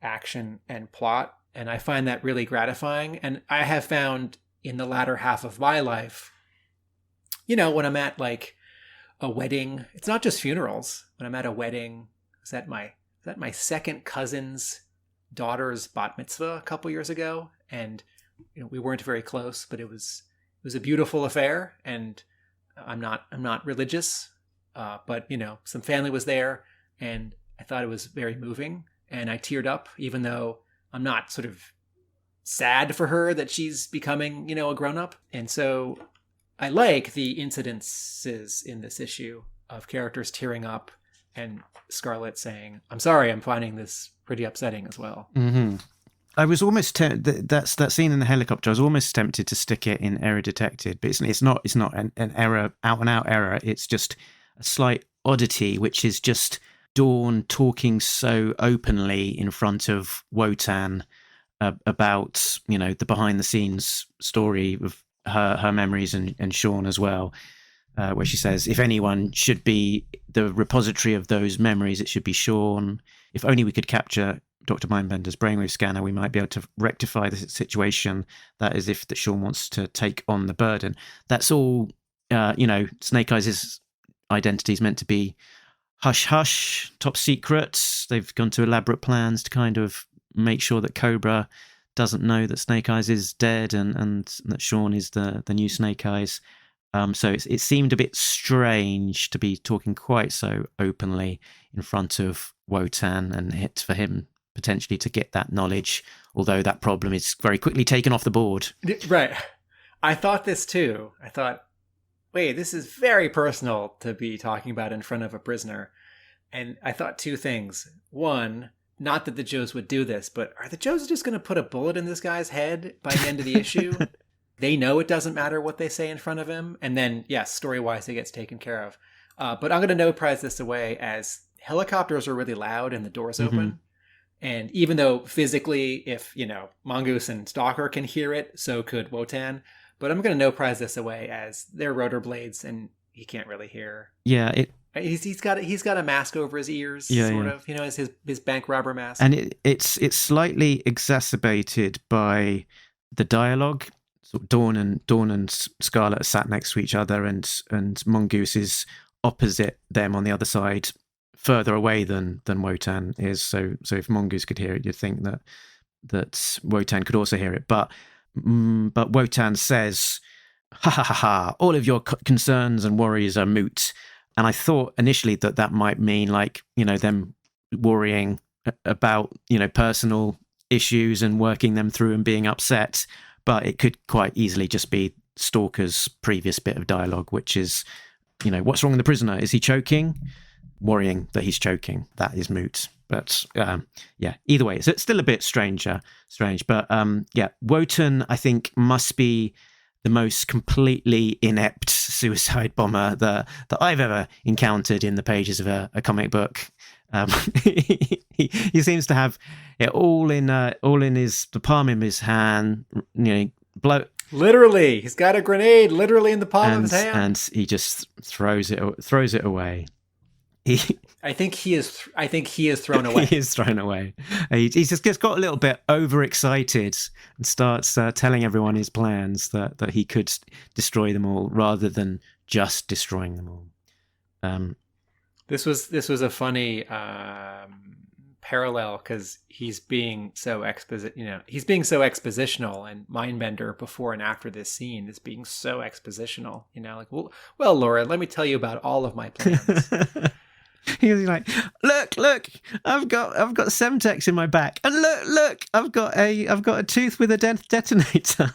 action, and plot. And I find that really gratifying. And I have found in the latter half of my life, when I'm at like a wedding, it's not just funerals. When I'm at a wedding, is that my second cousin's daughter's bat mitzvah a couple years ago? And we weren't very close, but it was a beautiful affair, and I'm not religious, but some family was there, and I thought it was very moving, and I teared up, even though I'm not sort of sad for her that she's becoming, a grown-up. And so I like the incidences in this issue of characters tearing up and Scarlet saying, I'm sorry, I'm finding this pretty upsetting as well. Mm-hmm. I was almost that scene in the helicopter. I was almost tempted to stick it in Error Detected, but it's not an error, out and out error. It's just a slight oddity, which is just Dawn talking so openly in front of Wotan about the behind the scenes story of her memories and Sean as well, where she says, if anyone should be the repository of those memories, it should be Sean. If only we could capture Dr. Mindbender's brainwave scanner, we might be able to rectify the situation. That is, if that Sean wants to take on the burden. That's all, Snake Eyes' identity is meant to be hush-hush, top secret. They've gone to elaborate plans to kind of make sure that Cobra doesn't know that Snake Eyes is dead and that Sean is the new Snake Eyes. So it seemed a bit strange to be talking quite so openly in front of Wotan, and hit for him potentially to get that knowledge, although that problem is very quickly taken off the board. Right. I thought this too. I thought, wait, this is very personal to be talking about in front of a prisoner. And I thought two things. One, not that the Joes would do this, but are the Joes just going to put a bullet in this guy's head by the end of the issue? They know it doesn't matter what they say in front of him. And then, yes, story-wise, it gets taken care of. But I'm going to no prize this away as helicopters are really loud and the doors open. And even though physically, if, Mongoose and Stalker can hear it, so could Wotan. But I'm going to no prize this away as they're rotor blades and he can't really hear. Yeah, he's got a mask over his ears, of, as his bank robber mask. And it's slightly exacerbated by the dialogue. So Dawn and Scarlet are sat next to each other, and Mongoose is opposite them on the other side, further away than Wotan is. So if Mongoose could hear it, you'd think that Wotan could also hear it. But Wotan says, "Ha ha ha ha! All of your concerns and worries are moot." And I thought initially that might mean them worrying about personal issues and working them through and being upset. But it could quite easily just be Stalker's previous bit of dialogue, which is, what's wrong with the prisoner? Is he choking? Worrying that he's choking. That is moot. But either way, it's still a bit strange. But Wotan, I think, must be the most completely inept suicide bomber that I've ever encountered in the pages of a comic book. He seems to have it all in the palm of his hand. Literally, he's got a grenade literally in the palm of his hand, and he just throws it away. I think he is thrown away. He is thrown away. He's just got a little bit overexcited and starts telling everyone his plans that he could destroy them all rather than just destroying them all. This was a funny parallel because he's being so expositional, and Mindbender before and after this scene is being so expositional. Well, Laura, let me tell you about all of my plans. He was like, look, I've got Semtex in my back, and look, I've got a tooth with a detonator.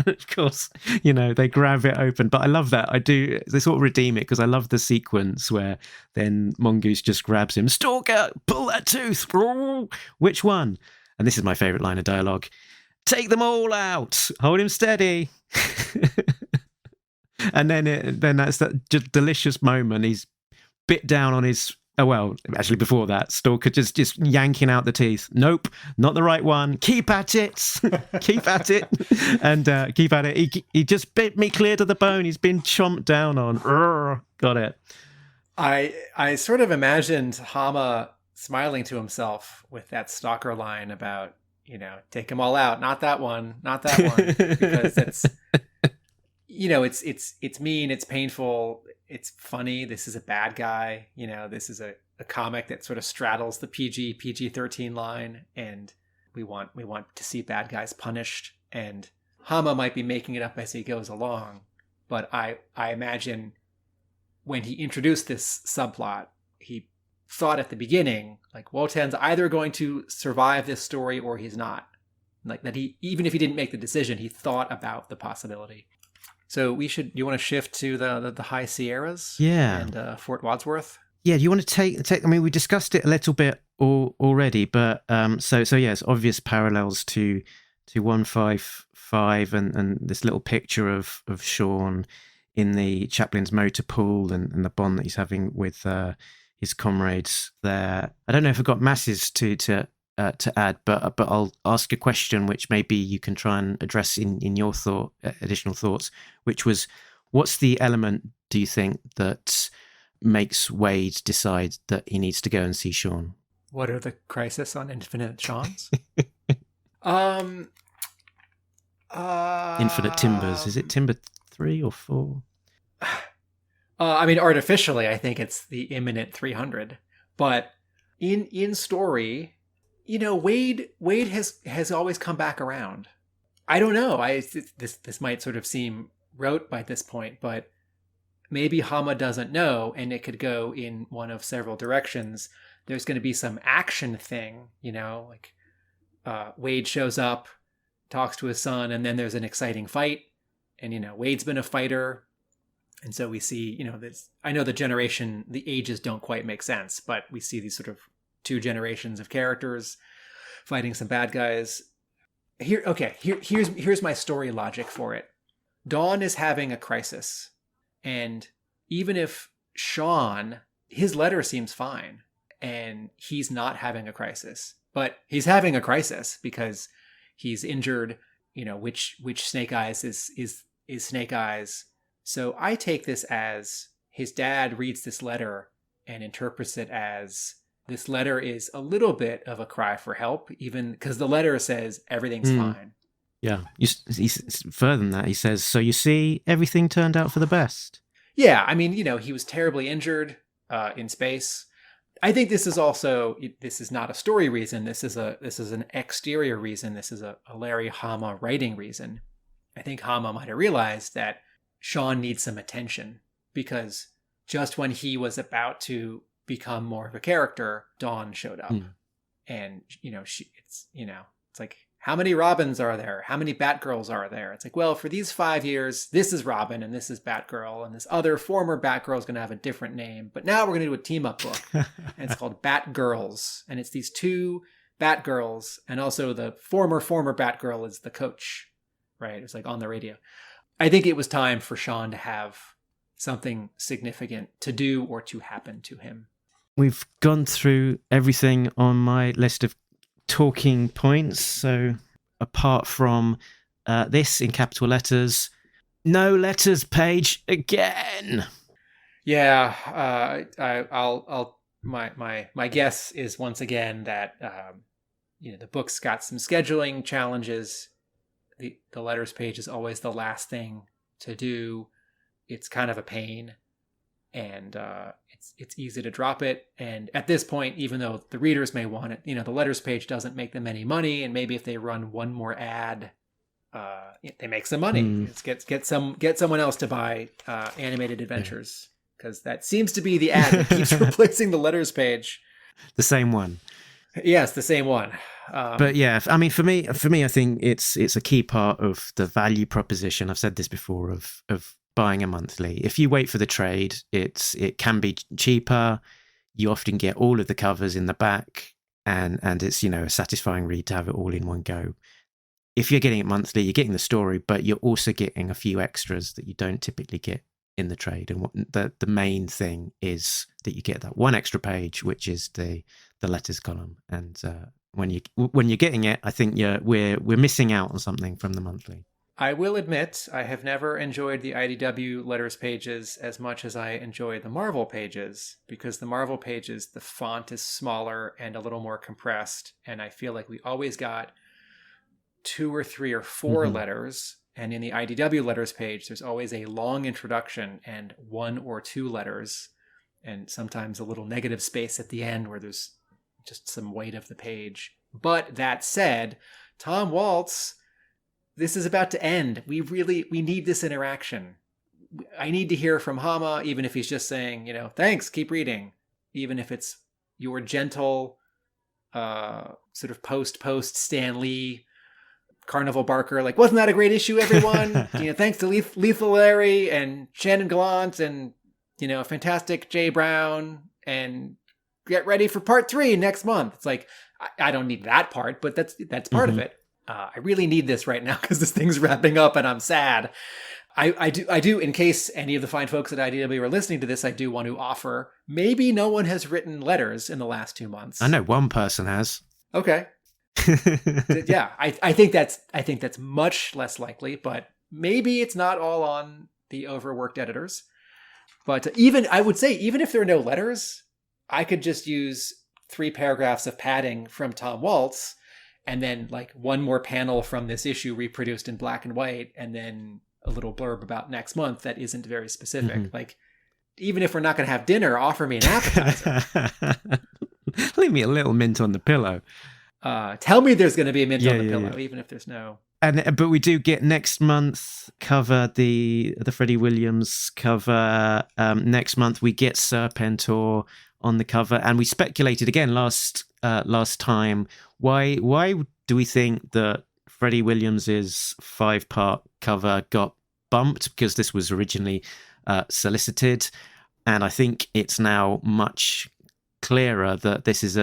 Of course, they grab it open. But I love that. They sort of redeem it because I love the sequence where then Mongoose just grabs him. Stalker, pull that tooth. Which one? And this is my favourite line of dialogue. Take them all out. Hold him steady. And then that's that delicious moment. He's bit down on his actually before that, Stalker just yanking out the teeth. Nope, not the right one. Keep at it. Keep at it. And keep at it. He just bit me clear to the bone. He's been chomped down on. Got it. I sort of imagined Hama smiling to himself with that Stalker line about, take them all out. Not that one. Because it's mean, it's painful, it's funny. This is a bad guy. This is a comic that sort of straddles the PG-13 line, and we want to see bad guys punished. And Hama might be making it up as he goes along, but I imagine when he introduced this subplot, he thought at the beginning, like, Wotan's either going to survive this story or he's not. Like that even if he didn't make the decision, he thought about the possibility. So you want to shift to the High Sierras? Yeah. And Fort Wadsworth? Yeah, do you want to take I mean, we discussed it a little bit already, but so yes, obvious parallels to 155 and this little picture of Sean in the chaplain's motor pool and the bond that he's having with his comrades there. I don't know if I've got masses to add, but I'll ask a question which maybe you can try and address in your additional thoughts, which was, what's the element, do you think, that makes Wade decide that he needs to go and see Sean? What are the crisis on Infinite Sean's? Infinite Timbers. Is it Timber 3 or 4? I mean, artificially, I think it's the imminent 300. But in story, Wade has always come back around. I don't know. This might sort of seem rote by this point, but maybe Hama doesn't know, and it could go in one of several directions. There's going to be some action thing, like Wade shows up, talks to his son, and then there's an exciting fight. And, Wade's been a fighter. And so we see, this, I know the ages don't quite make sense, but we see these sort of two generations of characters fighting some bad guys. Here's my story logic for it. Dawn is having a crisis. And even if Sean, his letter seems fine, and he's not having a crisis. But he's having a crisis because he's injured. Which Snake Eyes is Snake Eyes. So I take this as his dad reads this letter and interprets it as this letter is a little bit of a cry for help, even because the letter says everything's fine. Yeah. He's further than that. He says, so you see, everything turned out for the best. Yeah. I mean, he was terribly injured in space. I think this is not a story reason. This is an exterior reason. This is a Larry Hama writing reason. I think Hama might have realized that Sean needs some attention because just when he was about to become more of a character, Dawn showed up. And, it's like, how many Robins are there? How many Batgirls are there? It's like, well, for these 5 years, this is Robin and this is Batgirl, and this other former Batgirl is going to have a different name. But now we're going to do a team-up book, and it's called Batgirls. And it's these two Batgirls, and also the former Batgirl is the coach, right? It's like on the radio. I think it was time for Sean to have something significant to do or to happen to him. We've gone through everything on my list of talking points. So apart from this in capital letters, no letters page again. Yeah, I'll my guess is once again that the book's got some scheduling challenges. The letters page is always the last thing to do. It's kind of a pain, and it's easy to drop it. And at this point, even though the readers may want it, the letters page doesn't make them any money. And maybe if they run one more ad, they make some money. Get someone else to buy Animated Adventures, because that seems to be the ad that keeps replacing the letters page. The same one. Yes, the same one. But yeah, I mean, for me, I think it's a key part of the value proposition. I've said this before of buying a monthly. If you wait for the trade, it can be cheaper. You often get all of the covers in the back, and it's a satisfying read to have it all in one go. If you're getting it monthly, you're getting the story, but you're also getting a few extras that you don't typically get in the trade. And the main thing is that you get that one extra page, which is the letters column. And when you're getting it, I think we're missing out on something from the monthly. I will admit, I have never enjoyed the IDW letters pages as much as I enjoy the Marvel pages, because the Marvel pages, the font is smaller and a little more compressed, and I feel like we always got 2 or 3 or 4 letters, and in the IDW letters page, there's always a long introduction and 1 or 2 letters, and sometimes a little negative space at the end where there's just some weight of the page. But that said, Tom Waltz, this is about to end. We need this interaction. I need to hear from Hama, even if he's just saying, thanks, keep reading. Even if it's your gentle, sort of post Stan Lee, Carnival Barker, like, wasn't that a great issue, everyone? Thanks to Lethal Larry and Shannon Gallant and, fantastic Jay Brown, and get ready for part 3 next month. It's like, I don't need that part, but that's part of it. I really need this right now because this thing's wrapping up and I'm sad. I do, in case any of the fine folks at IDW are listening to this, I do want to offer, maybe no one has written letters in the last 2 months. I know one person has. Okay. Yeah, I think that's much less likely, but maybe it's not all on the overworked editors. But I would say, even if there are no letters, I could just use 3 paragraphs of padding from Tom Waltz, and then like 1 more panel from this issue reproduced in black and white, and then a little blurb about next month that isn't very specific. Like, even if we're not going to have dinner, offer me an appetizer. Leave me a little mint on the pillow. Tell me there's going to be a mint on the pillow, even if there's no. But we do get next month cover the Freddie Williams cover. Next month we get Serpentor on the cover, and we speculated again last time. Why do we think that Freddie Williams's 5-part cover got bumped? Because this was originally solicited, and I think it's now much clearer that this is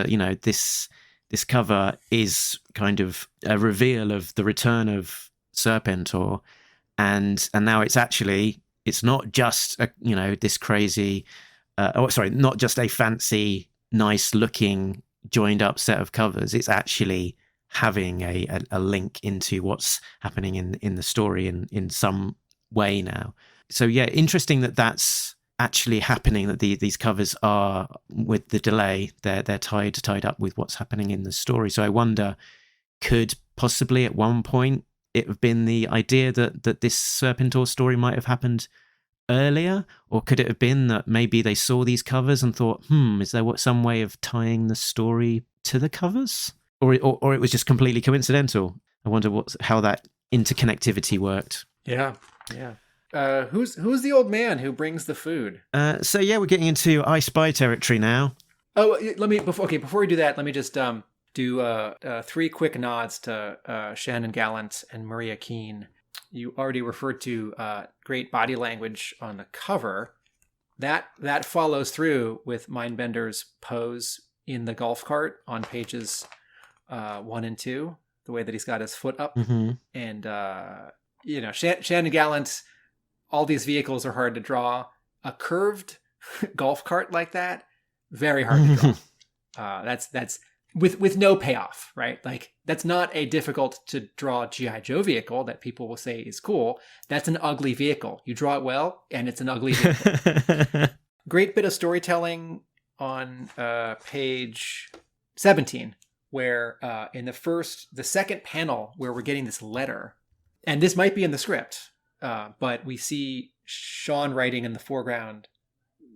this cover is kind of a reveal of the return of Serpentor, and now it's not just this crazy not just a fancy, nice looking joined up set of covers. It's actually having a link into what's happening in the story in some way now. So yeah, interesting that that's actually happening, that these covers are, with the delay, they're tied up with what's happening in the story. So I wonder, could possibly at one point it have been the idea that this Serpentor story might have happened earlier, or could it have been that maybe they saw these covers and thought, is there some way of tying the story to the covers, or it was just completely coincidental? I wonder how that interconnectivity worked. Yeah. Who's the old man who brings the food? So yeah, we're getting into I Spy territory now. Oh, before we do that, let me just do 3 quick nods to Shannon Gallant and Maria Keene. You already referred to great body language on the cover. That follows through with Mindbender's pose in the golf cart on pages 1 and 2. The way that he's got his foot up, and Shannon Gallant. All these vehicles are hard to draw. A curved golf cart like that, very hard to draw. That's with no payoff, right? Like, that's not a difficult to draw G.I. Joe vehicle that people will say is cool. That's an ugly vehicle. You draw it well, and it's an ugly vehicle. Great bit of storytelling on page 17, where in the second panel where we're getting this letter, and this might be in the script, but we see Sean writing in the foreground,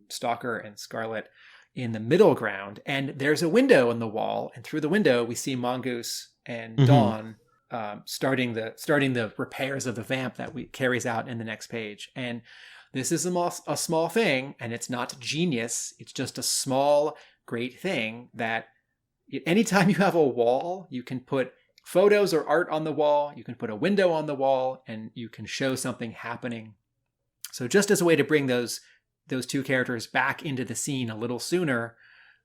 Stalker and Scarlet in the middle ground, and there's a window in the wall, and through the window we see Mongoose and Dawn starting the repairs of the vamp that we carries out in the next page. And this is a small thing, and it's not genius. It's just a small, great thing that anytime you have a wall, you can put photos or art on the wall, you can put a window on the wall, and you can show something happening. So just as a way to bring those 2 characters back into the scene a little sooner,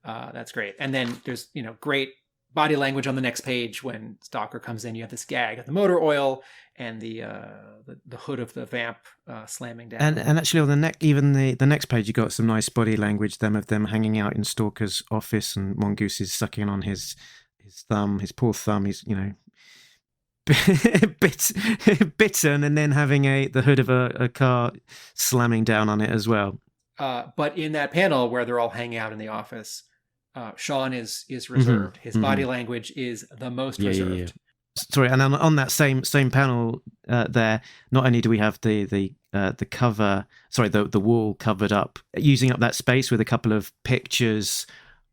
that's great. And then there's great body language on the next page when Stalker comes in. You have this gag of the motor oil and the hood of the vamp slamming down. And actually on the next page, you got some nice body language, of them hanging out in Stalker's office, and Mongoose is sucking on his thumb, his poor thumb. He's bitten, and then having the hood of a car slamming down on it as well. But in that panel where they're all hanging out in the office, Sean is reserved. His body language is the most reserved. Yeah. Sorry, and on that same panel there, not only do we have the cover, the wall covered up, using up that space with a couple of pictures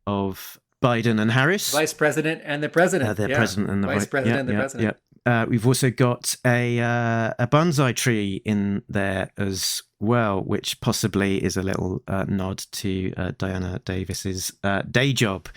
of Biden and Harris, Vice President and the President. President and the Vice President and the President. We've also got a bonsai tree in there as well, which possibly is a little nod to Diana Davis's day job,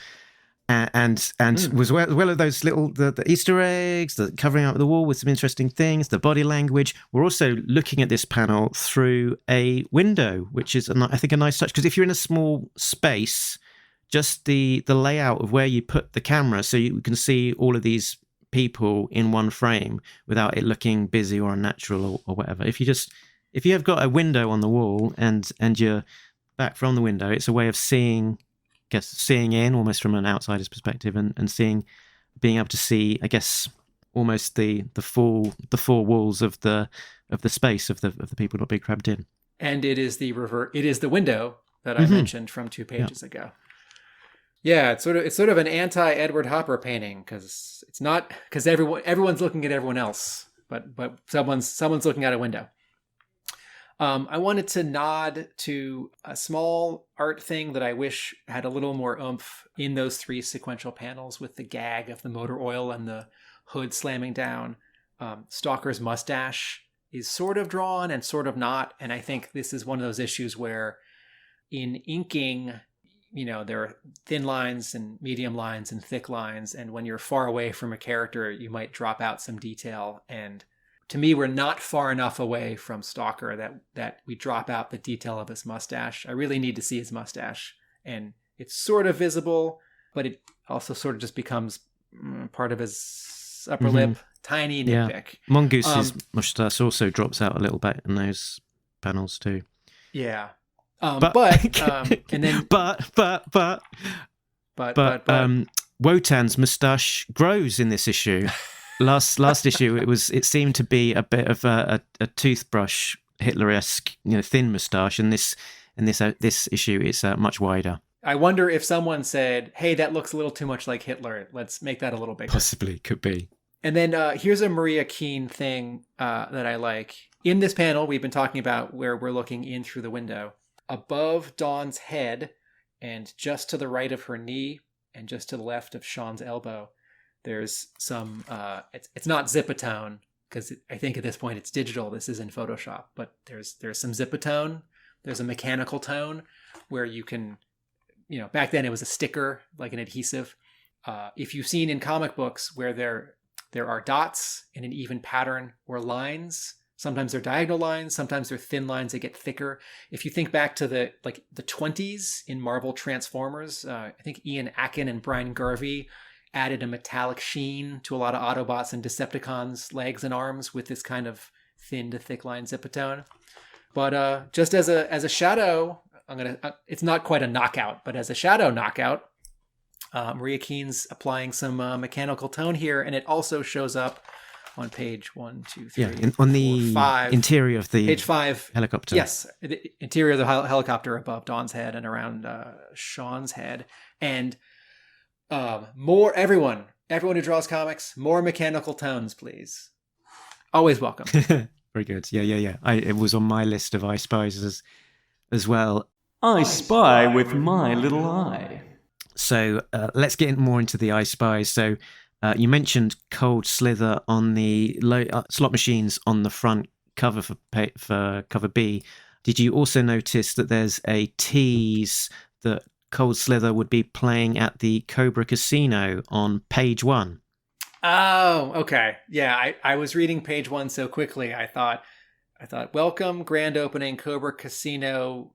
and was well of those little the Easter eggs, the covering up the wall with some interesting things, the body language. We're also looking at this panel through a window, which is I think a nice touch, because if you're in a small space, just the layout of where you put the camera, so you can see all of these people in one frame without it looking busy or unnatural or whatever. If you have got a window on the wall and you're back from the window, it's a way of seeing in almost from an outsider's perspective, and being able to see, I guess, almost the four walls of the space of the people not being crammed in. And it is the window that I mentioned from 2 pages ago. Yeah, it's sort of an anti-Edward Hopper painting, because everyone's looking at everyone else, but someone's looking out a window. I wanted to nod to a small art thing that I wish had a little more oomph in those 3 sequential panels, with the gag of the motor oil and the hood slamming down. Stalker's mustache is sort of drawn and sort of not, and I think this is one of those issues where in inking, there are thin lines and medium lines and thick lines, and when you're far away from a character, you might drop out some detail. And to me, we're not far enough away from Stalker that we drop out the detail of his mustache. I really need to see his mustache, and it's sort of visible, but it also sort of just becomes part of his upper lip. Tiny nitpick. Yeah. Mongoose's mustache also drops out a little bit in those panels too. Yeah. And then Wotan's moustache grows in this issue. Last issue, it seemed to be a bit of a toothbrush Hitler-esque, thin moustache, and this issue it's much wider. I wonder if someone said, "Hey, that looks a little too much like Hitler. Let's make that a little bigger." Possibly, could be. And then here's a Maria Keane thing that I like. In this panel, we've been talking about where we're looking in through the window. Above Dawn's head, and just to the right of her knee, and just to the left of Sean's elbow, there's some, it's not zipatone, because I think at this point it's digital. This is in Photoshop, but there's some zipatone. There's a mechanical tone where you can, back then it was a sticker, like an adhesive. If you've seen in comic books where there are dots in an even pattern or lines, sometimes they're diagonal lines, sometimes they're thin lines that get thicker. If you think back to the 20s in Marvel Transformers, I think Ian Akin and Brian Garvey added a metallic sheen to a lot of Autobots and Decepticons' legs and arms with this kind of thin to thick line zipatone. But just as a shadow, it's not quite a knockout, but as a shadow knockout, Maria Keane's applying some mechanical tone here, and it also shows up on page 1, 2, 3, on the 5. Interior of the page 5 helicopter. Yes, the interior of the helicopter above Dawn's head and around Sean's head, and everyone who draws comics, more mechanical tones, please. Always welcome. Very good. Yeah. It was on my list of I Spies as well. I spy with my little eye. So let's get more into the I Spies. So you mentioned Cold Slither on the slot machines on the front cover for cover B. Did you also notice that there's a tease that Cold Slither would be playing at the Cobra Casino on page 1? Oh, okay. Yeah, I was reading page 1 so quickly. I thought, welcome, grand opening, Cobra Casino,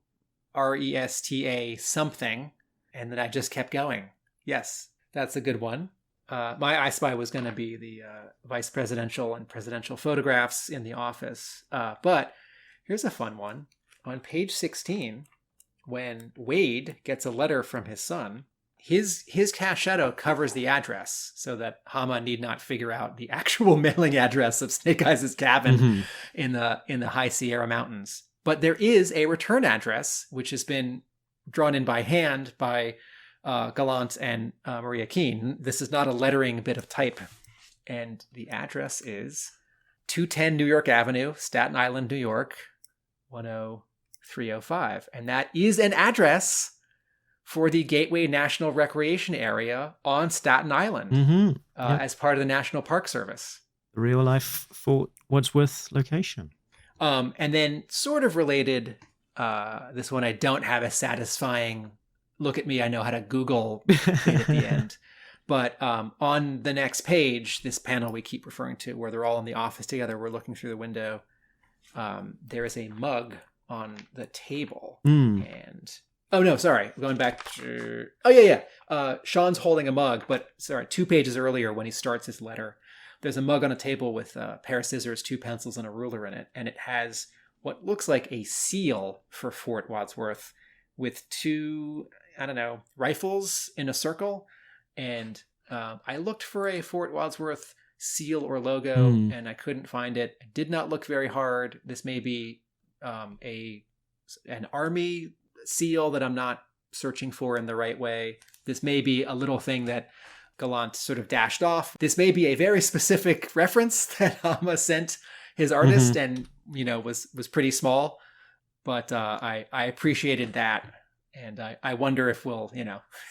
RESTA something. And then I just kept going. Yes, that's a good one. My I Spy was going to be the vice presidential and presidential photographs in the office. But here's a fun one. On page 16, when Wade gets a letter from his son, his cast shadow covers the address so that Hama need not figure out the actual mailing address of Snake Eyes' cabin in the High Sierra Mountains. But there is a return address, which has been drawn in by hand by Gallant and Maria Keane. This is not a lettering bit of type. And the address is 210 New York Avenue, Staten Island, New York, 10305. And that is an address for the Gateway National Recreation Area on Staten Island as part of the National Park Service. Real life Fort Wadsworth location. And then sort of related, this one I don't have a satisfying look at me, I know how to Google bit at the end. But on the next page, this panel we keep referring to where they're all in the office together, we're looking through the window. There is a mug on the table. And oh no, sorry. Going back to Sean's holding a mug, but sorry, 2 pages earlier when he starts his letter, there's a mug on a table with a pair of scissors, 2 pencils, and a ruler in it, and it has what looks like a seal for Fort Wadsworth with 2, rifles in a circle. And I looked for a Fort Wadsworth seal or logo, and I couldn't find it. It did not look very hard. This may be an army seal that I'm not searching for in the right way. This may be a little thing that Gallant sort of dashed off. This may be a very specific reference that Hama sent his artist and, was pretty small. But I appreciated that. And I wonder if we'll,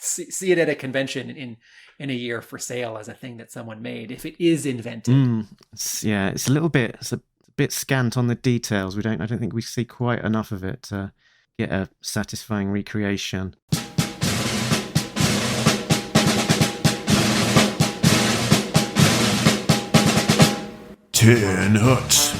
see it at a convention in a year for sale as a thing that someone made, if it is invented. It's a bit scant on the details. I don't think we see quite enough of it to get a satisfying recreation. Ten Huts.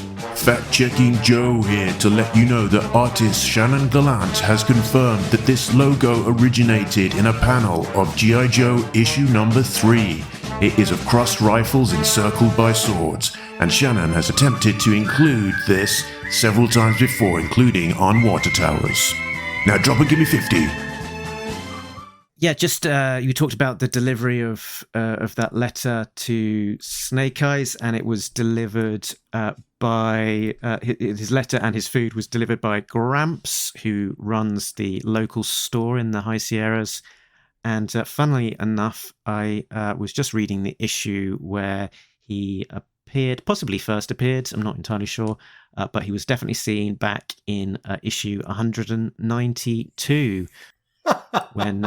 Fact-checking Joe here to let you know that artist Shannon Gallant has confirmed that this logo originated in a panel of G.I. Joe issue number 3. It is of crossed rifles encircled by swords, and Shannon has attempted to include this several times before, including on water towers. Now drop and give me 50. Yeah, just you talked about the delivery of that letter to Snake Eyes, and it was delivered by his letter and his food was delivered by Gramps, who runs the local store in the High Sierras. And funnily enough, I was just reading the issue where he possibly first appeared. I'm not entirely sure, but he was definitely seen back in issue 192. When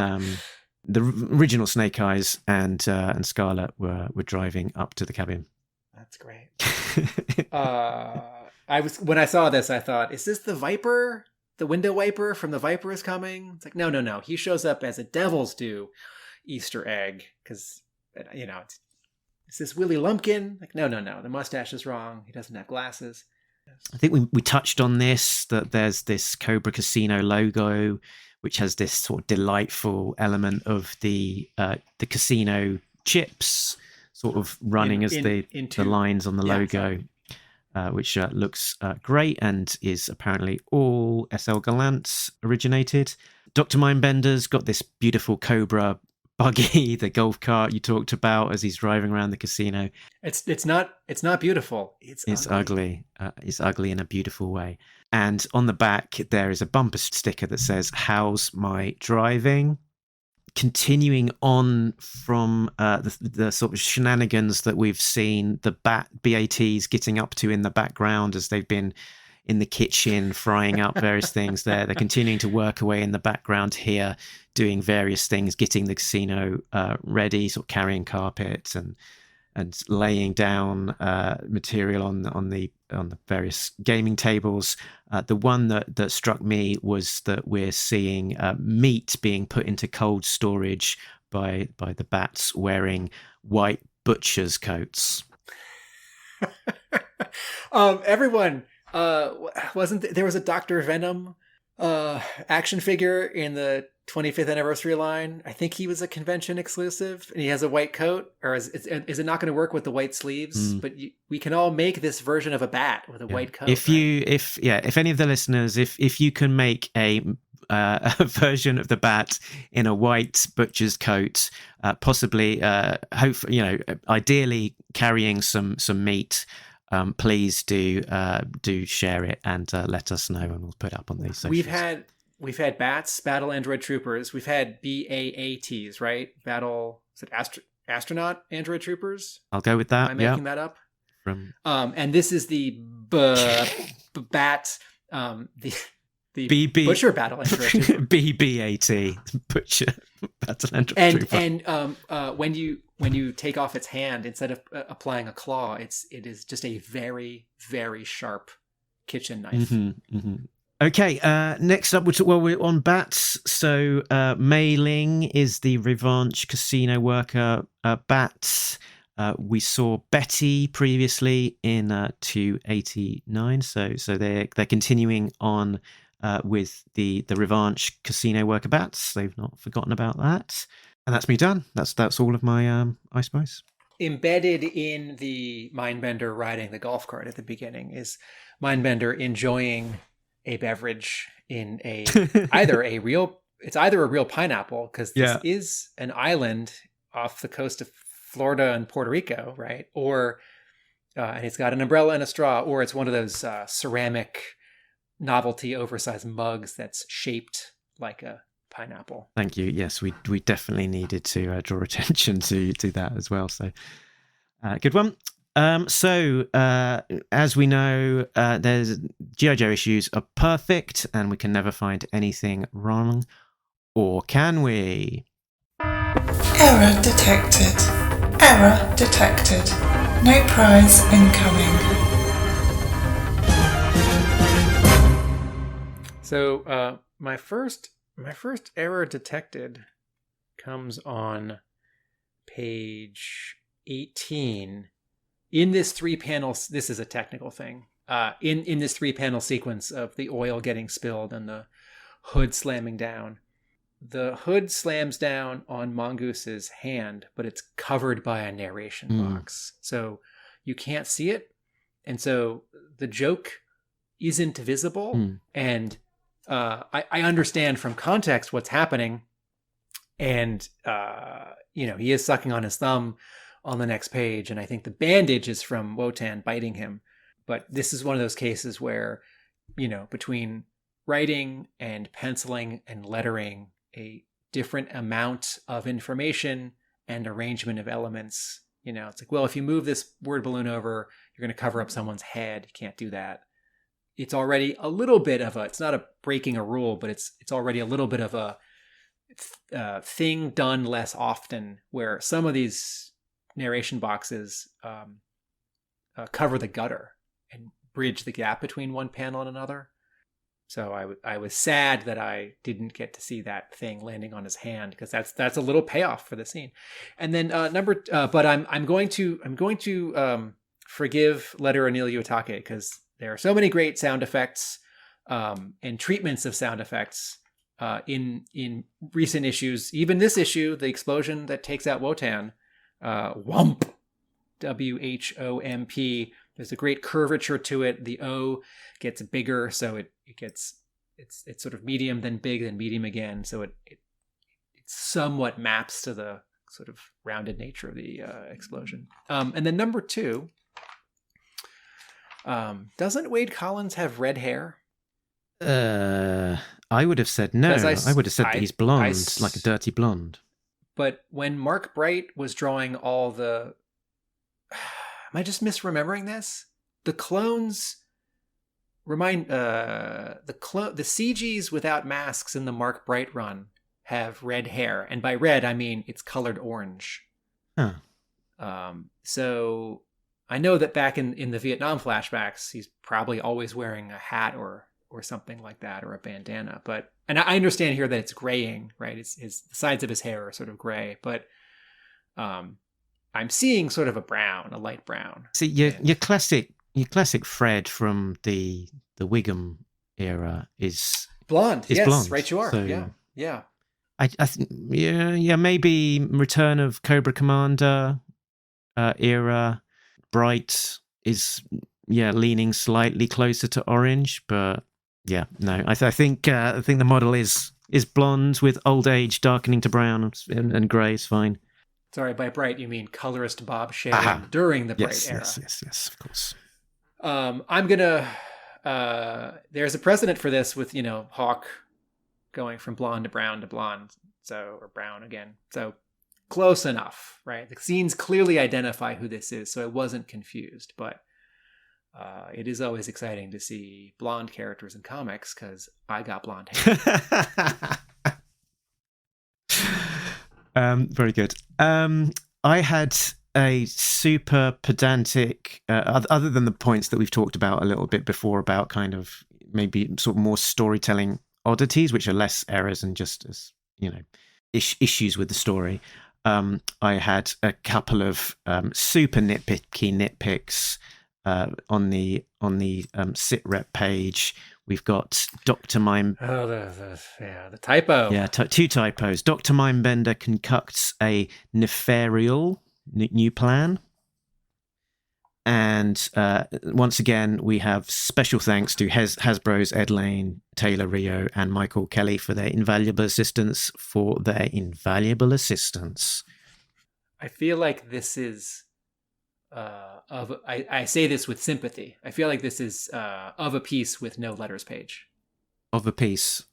the original Snake Eyes and Scarlet were driving up to the cabin. That's great. When I saw this, I thought, is this the Viper? The window wiper from the Viper is coming? It's like, no. He shows up as a Devil's Due Easter egg because, is this Willie Lumpkin? Like, no. The mustache is wrong. He doesn't have glasses. I think we touched on this, that there's this Cobra Casino logo, which has this sort of delightful element of the casino chips sort of running as the lines on the logo, which looks great and is apparently all SL Gallant originated. Dr. Mindbender's got this beautiful Cobra buggy, the golf cart you talked about as he's driving around the casino. It's not beautiful. It's ugly. It's ugly in a beautiful way. And on the back there is a bumper sticker that says, "How's my driving?" Continuing on from the sort of shenanigans that we've seen the BATs getting up to in the background as they've been in the kitchen frying up various things there. They're continuing to work away in the background here, doing various things, getting the casino ready, sort of carrying carpets and laying down material on the various gaming tables. The one that struck me was that we're seeing meat being put into cold storage by the bats wearing white butcher's coats. Everyone, there was a Dr. Venom action figure in the 25th anniversary line. I think he was a convention exclusive, and he has a white coat. Or is it not going to work with the white sleeves? But we can all make this version of a bat with a white coat. If any of the listeners, if you can make a version of the bat in a white butcher's coat, possibly, ideally carrying some meat. Please do share it and let us know, and we'll put it up on these socials. We've had bats, battle android troopers. We've had BAATs, right? Astronaut android troopers. I'll go with that. Am I making that up? And this is the bat, the BB butcher battle android trooper. BBAT butcher battle android trooper. And when you take off its hand, instead of applying a claw, it is just a very, very sharp kitchen knife. Okay, next up, we're on bats. So Mei Ling is the Revanche casino worker bat. We saw Betty previously in 289. So they're continuing on with the Revanche casino worker bats. They've not forgotten about that. And that's me done. That's all of my I Spice. Embedded in the Mindbender riding the golf cart at the beginning is Mindbender enjoying a beverage in either a real pineapple, because this is an island off the coast of Florida and Puerto Rico, right? Or and it's got an umbrella and a straw, or it's one of those ceramic novelty oversized mugs that's shaped like a pineapple. Thank you. Yes, we definitely needed to draw attention to that as well. So good one. So as we know, there's G.I. Joe issues are perfect and we can never find anything wrong. Or can we? Error detected. Error detected. No prize incoming. So my first error detected comes on page 18. In this 3-panel, this is a technical thing. In this 3-panel sequence of the oil getting spilled and the hood slamming down, the hood slams down on Mongoose's hand, but it's covered by a narration box, so you can't see it, and so the joke isn't visible. And I understand from context what's happening. And, he is sucking on his thumb on the next page. And I think the bandage is from Wotan biting him. But this is one of those cases where, between writing and penciling and lettering, a different amount of information and arrangement of elements. It's like, well, if you move this word balloon over, you're going to cover up someone's head. You can't do that. It's already a little bit of it's not a breaking a rule, but it's already a little bit of a thing done less often, where some of these narration boxes cover the gutter and bridge the gap between one panel and another. So I was sad that I didn't get to see that thing landing on his hand, because that's a little payoff for the scene. And then but I'm going to forgive letter Anil Yotake, because there are so many great sound effects and treatments of sound effects in recent issues. Even this issue, the explosion that takes out Wotan, Whomp, WHOMP. There's a great curvature to it. The O gets bigger, so it's sort of medium, then big, then medium again. So it somewhat maps to the sort of rounded nature of the explosion. And then number 2, doesn't Wade Collins have red hair? I would have said no. I would have said that he's blonde, like a dirty blonde. But when Mark Bright was drawing all the... Am I just misremembering this? The clones remind the CGs without masks in the Mark Bright run have red hair, and by red I mean it's colored orange. Huh. So I know that back in the Vietnam flashbacks, he's probably always wearing a hat or something like that, or a bandana. And I understand here that it's graying, right? The sides of his hair are sort of gray, but I'm seeing sort of a light brown. See, your classic Fred from the Wiggum era is blonde. Yes, blonde. Right, you are. So, yeah. Maybe Return of Cobra Commander era. Bright is leaning slightly closer to orange, but no. I think the model is blonde with old age darkening to brown, and grey is fine. Sorry, by bright you mean colorist Bob Shea during the Bright era. Yes, of course. I'm gonna. There's a precedent for this with Hawk going from blonde to blonde, or brown again. So close enough, right? The scenes clearly identify who this is, so I wasn't confused. But it is always exciting to see blonde characters in comics, because I got blonde hair. Very good. I had a super pedantic, other than the points that we've talked about a little bit before about kind of maybe sort of more storytelling oddities, which are less errors and just as, issues with the story. I had a couple of super nitpicks on the sitrep page. We've got Dr. the typo. Yeah, 2 typos. Dr. Mindbender concocts a nefarious new plan. And once again, we have special thanks to Hasbro's Ed Lane, Taylor Rio, and Michael Kelly for their invaluable assistance. I feel like this is... I say this with sympathy. I feel like this is of a piece with no letters page. Of a piece.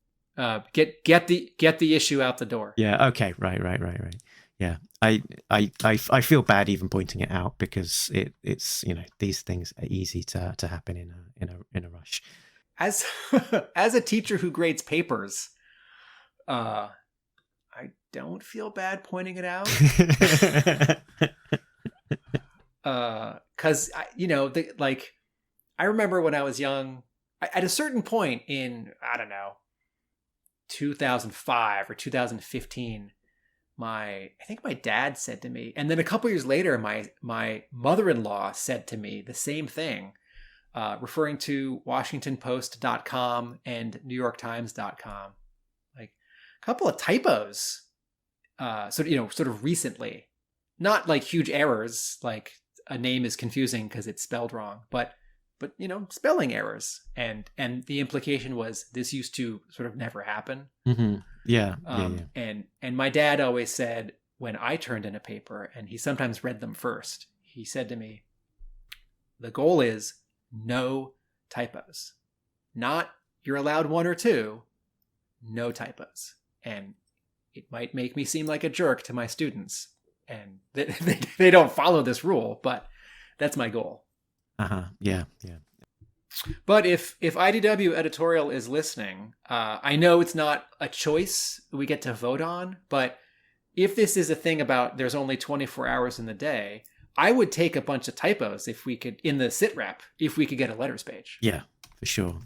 Get the issue out the door. Yeah. Okay. Right. Yeah. I feel bad even pointing it out, because it's these things are easy to happen in a rush. As a teacher who grades papers, I don't feel bad pointing it out. Because I remember when I was young, at a certain point in 2005 or 2015, I think my dad said to me, and then a couple years later, my mother-in-law said to me the same thing, referring to WashingtonPost.com and NewYorkTimes.com, like a couple of typos, sort of recently, not like huge errors, like a name is confusing because it's spelled wrong, but but spelling errors. And the implication was this used to sort of never happen. Mm-hmm. Yeah. And my dad always said, when I turned in a paper, and he sometimes read them first, he said to me, the goal is no typos. Not you're allowed 1 or 2, no typos. And it might make me seem like a jerk to my students. And they don't follow this rule, but that's my goal. Yeah. But if IDW editorial is listening, I know it's not a choice we get to vote on, but if this is a thing about there's only 24 hours in the day, I would take a bunch of typos if we could, in the sit rep, if we could get a letters page. Yeah, for sure.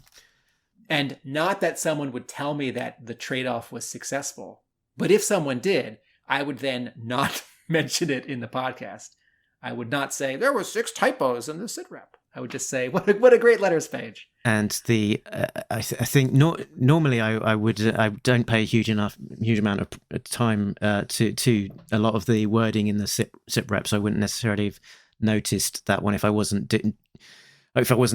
And not that someone would tell me that the trade-off was successful, but if someone did, I would then not mention it in the podcast. I would not say, there were 6 typos in the sit rep. I would just say, what a great letters page. And I think normally I don't pay a huge amount of time to a lot of the wording in the sit reps. I wouldn't necessarily have noticed that one if I wasn't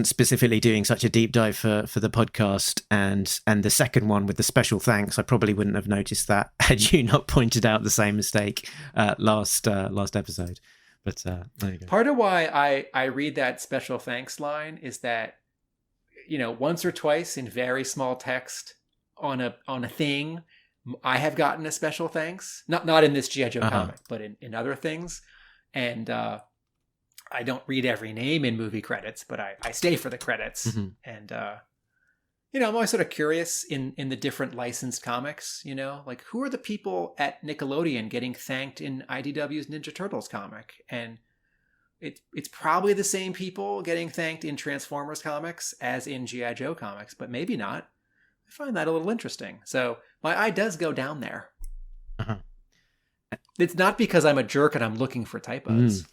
specifically doing such a deep dive for the podcast. And the second one with the special thanks, I probably wouldn't have noticed that had you not pointed out the same mistake last episode. But there you go. Part of why I read that special thanks line is that, once or twice in very small text on a thing, I have gotten a special thanks. Not in this G.I. Joe comic, but in other things. And I don't read every name in movie credits, but I stay for the credits. Mm-hmm. And I'm always sort of curious in the different licensed comics, like who are the people at Nickelodeon getting thanked in IDW's Ninja Turtles comic? And it's probably the same people getting thanked in Transformers comics as in G.I. Joe comics, but maybe not. I find that a little interesting. So my eye does go down there. Uh-huh. It's not because I'm a jerk and I'm looking for typos.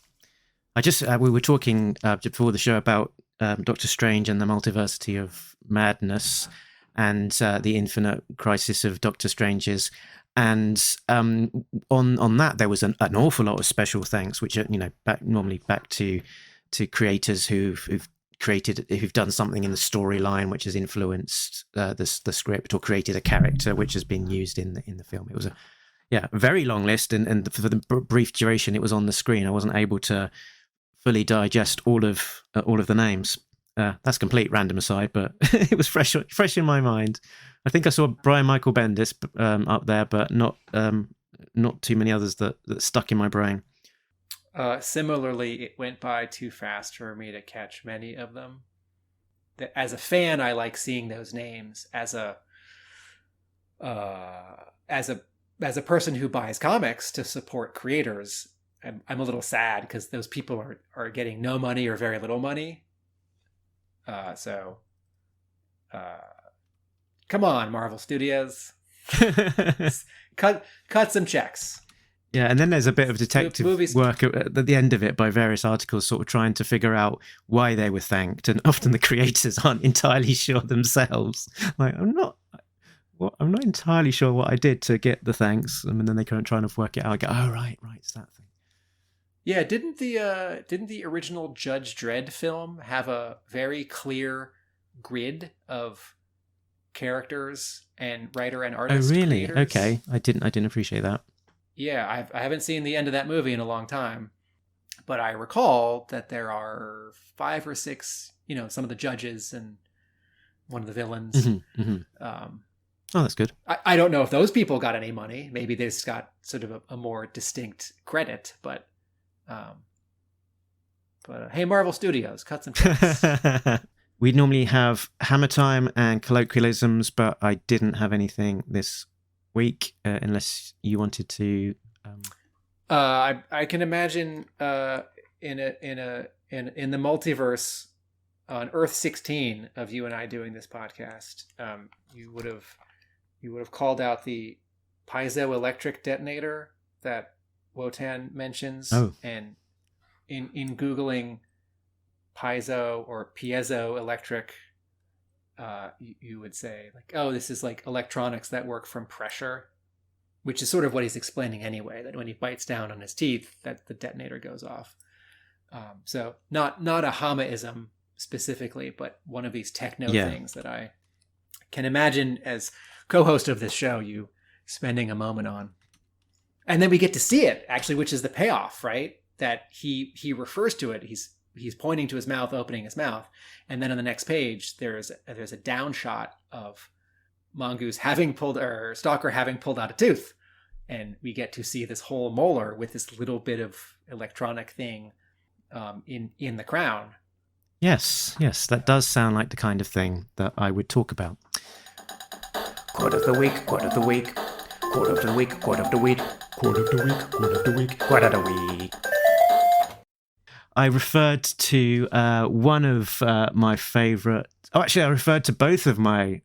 We were talking before the show about Doctor Strange and the Multiversity of Madness and the Infinite Crisis of Doctor Strange's. And on that, there was an awful lot of special thanks, which are back to creators who've done something in the storyline which has influenced the script or created a character which has been used in the film. It was a very long list, and for the brief duration it was on the screen, I wasn't able to fully digest all of the names. That's complete random aside, but it was fresh in my mind. I think I saw Brian Michael Bendis up there, but not too many others that stuck in my brain. Similarly, it went by too fast for me to catch many of them. As a fan, I like seeing those names. As a person who buys comics to support creators, I'm a little sad because those people are getting no money or very little money. Come on, Marvel Studios. cut some checks. Yeah, and then there's a bit of detective work at the end of it by various articles sort of trying to figure out why they were thanked, and often the creators aren't entirely sure themselves. Like, I'm not entirely sure what I did to get the thanks, and then they can't try and work it out. I go, oh, right, it's that thing. Yeah, didn't the original Judge Dredd film have a very clear grid of characters and writer and artist? Oh, really? Creators? Okay, I didn't appreciate that. Yeah, I haven't seen the end of that movie in a long time, but I recall that there are 5 or 6, some of the judges and one of the villains. Mm-hmm, mm-hmm. Oh, that's good. I don't know if those people got any money. Maybe they just got sort of a more distinct credit, but hey, Marvel Studios, cut some checks. We normally have hammer time and colloquialisms, but I didn't have anything this week, unless you wanted to. I can imagine in the multiverse on Earth 16 of you and I doing this podcast, you would have called out the piezoelectric detonator that Wotan mentions. Oh. And in Googling piezo or piezoelectric, you would say like, oh, this is like electronics that work from pressure, which is sort of what he's explaining anyway, that when he bites down on his teeth, that the detonator goes off. So not a Hamaism specifically, but one of these techno Yeah. things that I can imagine as co-host of this show, you spending a moment on. And then we get to see it, actually, which is the payoff, right? That he refers to it. He's pointing to his mouth, opening his mouth. And then on the next page, there's a down shot of Mongoose Stalker having pulled out a tooth. And we get to see this whole molar with this little bit of electronic thing in the crown. Yes, that does sound like the kind of thing that I would talk about. Quote of the week, quote of the week, quote of the week, quote of the week, quote of the week, quote of the week, quote of the week. I referred to one of my favourite... Oh, actually, I referred to both of my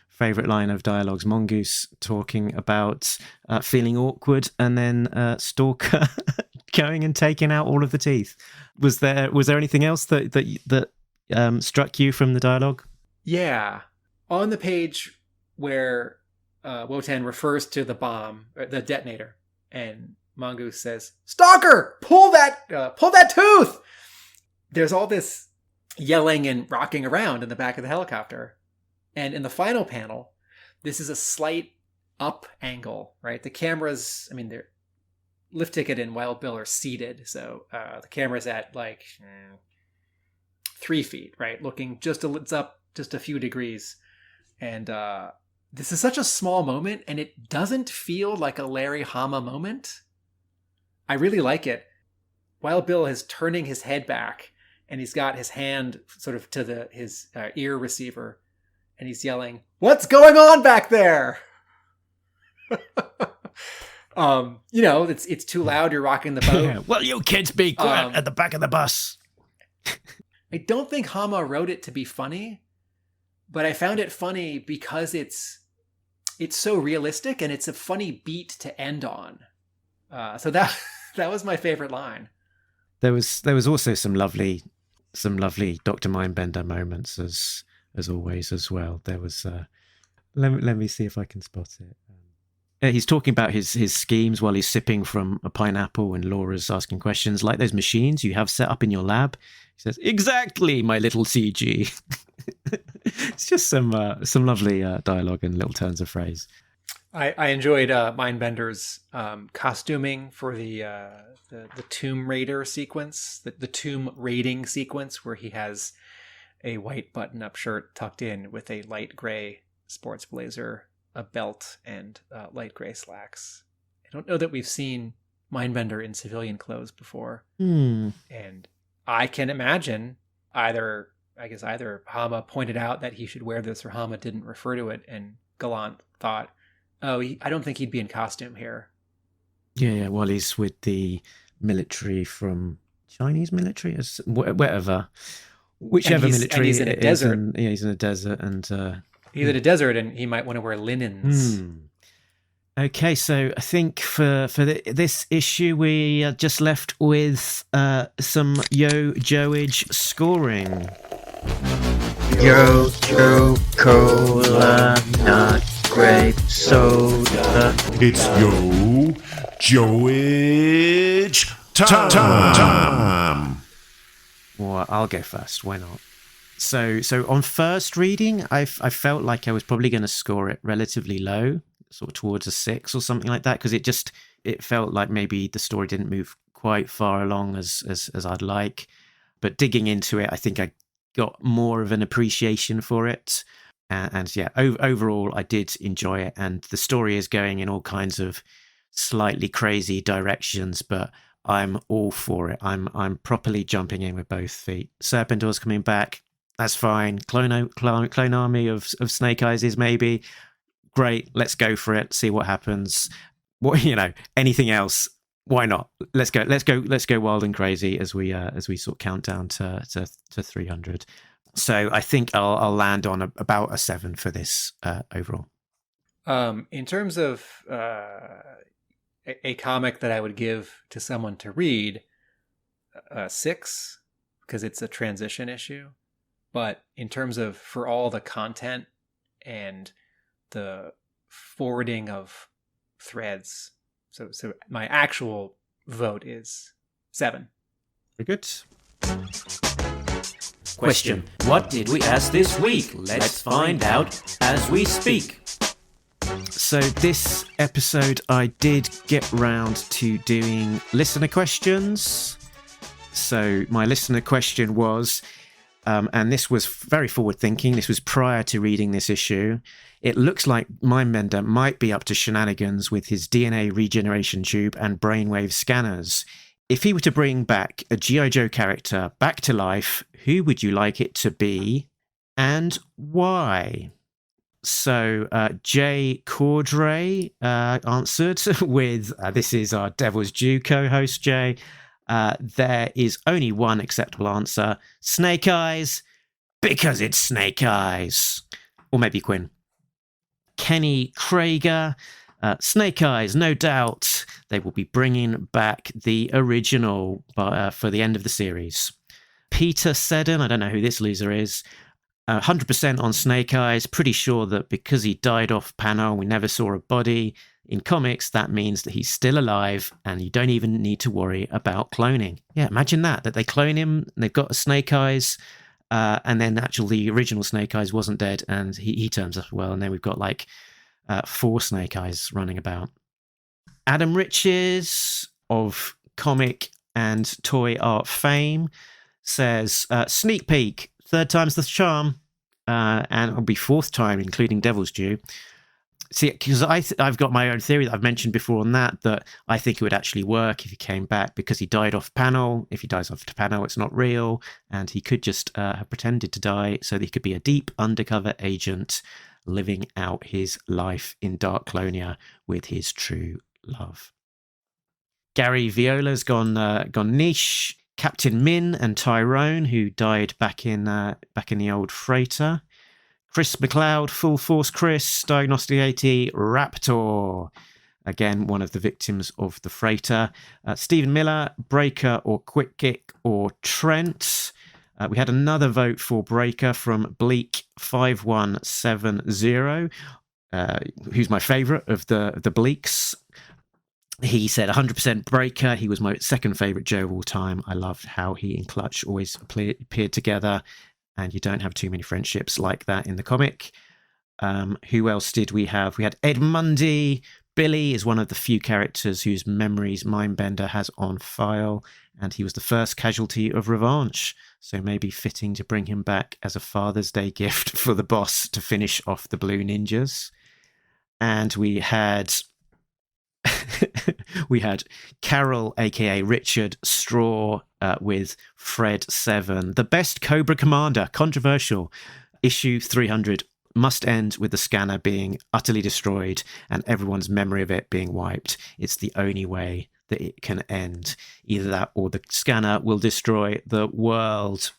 favourite line of dialogues. Mongoose talking about feeling awkward, and then Stalker going and taking out all of the teeth. Was there anything else that struck you from the dialogue? Yeah. On the page where Wotan refers to the bomb, the detonator, and Mongoose says, "Stalker, pull that tooth!" There's all this yelling and rocking around in the back of the helicopter. And in the final panel, this is a slight up angle, right? The cameras, they're Lift Ticket and Wild Bill are seated. So the camera's at 3 feet, right? Looking it's up just a few degrees. And this is such a small moment, and it doesn't feel like a Larry Hama moment. I really like it. Wild Bill is turning his head back, and he's got his hand sort of to his ear receiver, and he's yelling, "What's going on back there?" It's too loud. You're rocking the boat. Yeah. Well, you kids be quiet at the back of the bus. I don't think Hama wrote it to be funny, but I found it funny because it's so realistic, and it's a funny beat to end on. So that was my favorite line. There was also some lovely Dr. Mindbender moments as always as well. There was let me see if I can spot it. He's talking about his schemes while he's sipping from a pineapple, and Laura's asking questions like those machines you have set up in your lab. He says, "Exactly, my little CG." It's just some lovely dialogue and little turns of phrase. I enjoyed Mindbender's costuming for the Tomb Raider sequence, the tomb raiding sequence, where he has a white button-up shirt tucked in with a light gray sports blazer, a belt, and light gray slacks. I don't know that we've seen Mindbender in civilian clothes before. And I can imagine either Hama pointed out that he should wear this, or Hama didn't refer to it, and Gallant thought, I don't think he'd be in costume here. Yeah, well, he's with the military from Chinese military, whatever, whichever military. And he's in a desert. He's in a desert, and he's in a desert, and he might want to wear linens. Okay, so I think for this issue, we are just left with some Yo Joage scoring. Yo, cola, not grape soda. It's Yo Joage time. Well, I'll go first. Why not? So on first reading, I felt like I was probably going to score it relatively low, sort of towards a 6 or something like that, because it felt like maybe the story didn't move quite far along as I'd like. But digging into it, I think I got more of an appreciation for it. And yeah, overall, I did enjoy it. And the story is going in all kinds of slightly crazy directions, but I'm all for it. I'm properly jumping in with both feet. Serpentor's coming back. That's fine. Clone army of Snake Eyes maybe. Great. Let's go for it. See what happens. Anything else? Why not? Let's go wild and crazy as we sort of count down to 300. So I think I'll land on about a 7 for this overall. In terms of a comic that I would give to someone to read, 6, because it's a transition issue. But in terms of for all the content and the forwarding of threads, so my actual vote is 7. Very good. Question: what did we ask this week? Let's find out as we speak. So this episode I did get round to doing listener questions. So my listener question was, and this was very forward thinking, this was prior to reading this issue, it looks like Mindbender might be up to shenanigans with his DNA regeneration tube and brainwave scanners. If he were to bring back a G.I. Joe character back to life, who would you like it to be and why? So Jay Cordray answered with, this is our Devil's Due co-host, Jay. There is only one acceptable answer. Snake Eyes, because it's Snake Eyes. Or maybe Quinn. Kenny Krager, Snake Eyes, no doubt. They will be bringing back the original for the end of the series. Peter Seddon, I don't know who this loser is, 100% on Snake Eyes, pretty sure that because he died off panel, we never saw a body. In comics, that means that he's still alive and you don't even need to worry about cloning. Yeah, imagine that they clone him, and they've got a Snake Eyes, and then actually the original Snake Eyes wasn't dead and he turns up as well, and then we've got like 4 Snake Eyes running about. Adam Riches of comic and toy art fame says, sneak peek, 3rd time's the charm, and it'll be 4th time, including Devil's Due. See, because I've got my own theory that I've mentioned before on that I think it would actually work if he came back because he died off panel. If he dies off panel, it's not real, and he could just have pretended to die so that he could be a deep undercover agent living out his life in Dark Clonia with his true love. Gary Viola's gone niche. Captain Min and Tyrone, who died back in the old freighter. Chris McLeod, Full Force Chris, Diagnostic 80, Raptor. Again, one of the victims of the freighter. Stephen Miller, Breaker or Quick Kick or Trent. We had another vote for Breaker from Bleak5170, who's my favourite of the Bleaks. He said 100% Breaker. He was my second favourite Joe of all time. I loved how he and Clutch always appeared together, and you don't have too many friendships like that in the comic. Who else did we have? We had Ed Mundy. Billy is one of the few characters whose memories Mindbender has on file, and he was the first casualty of Revanche, so maybe fitting to bring him back as a Father's Day gift for the boss to finish off the Blue Ninjas. And we had Carol, aka Richard Straw, with Fred 7. The best Cobra commander, controversial. Issue 300 must end with the scanner being utterly destroyed and everyone's memory of it being wiped. It's the only way that it can end. Either that or the scanner will destroy the world.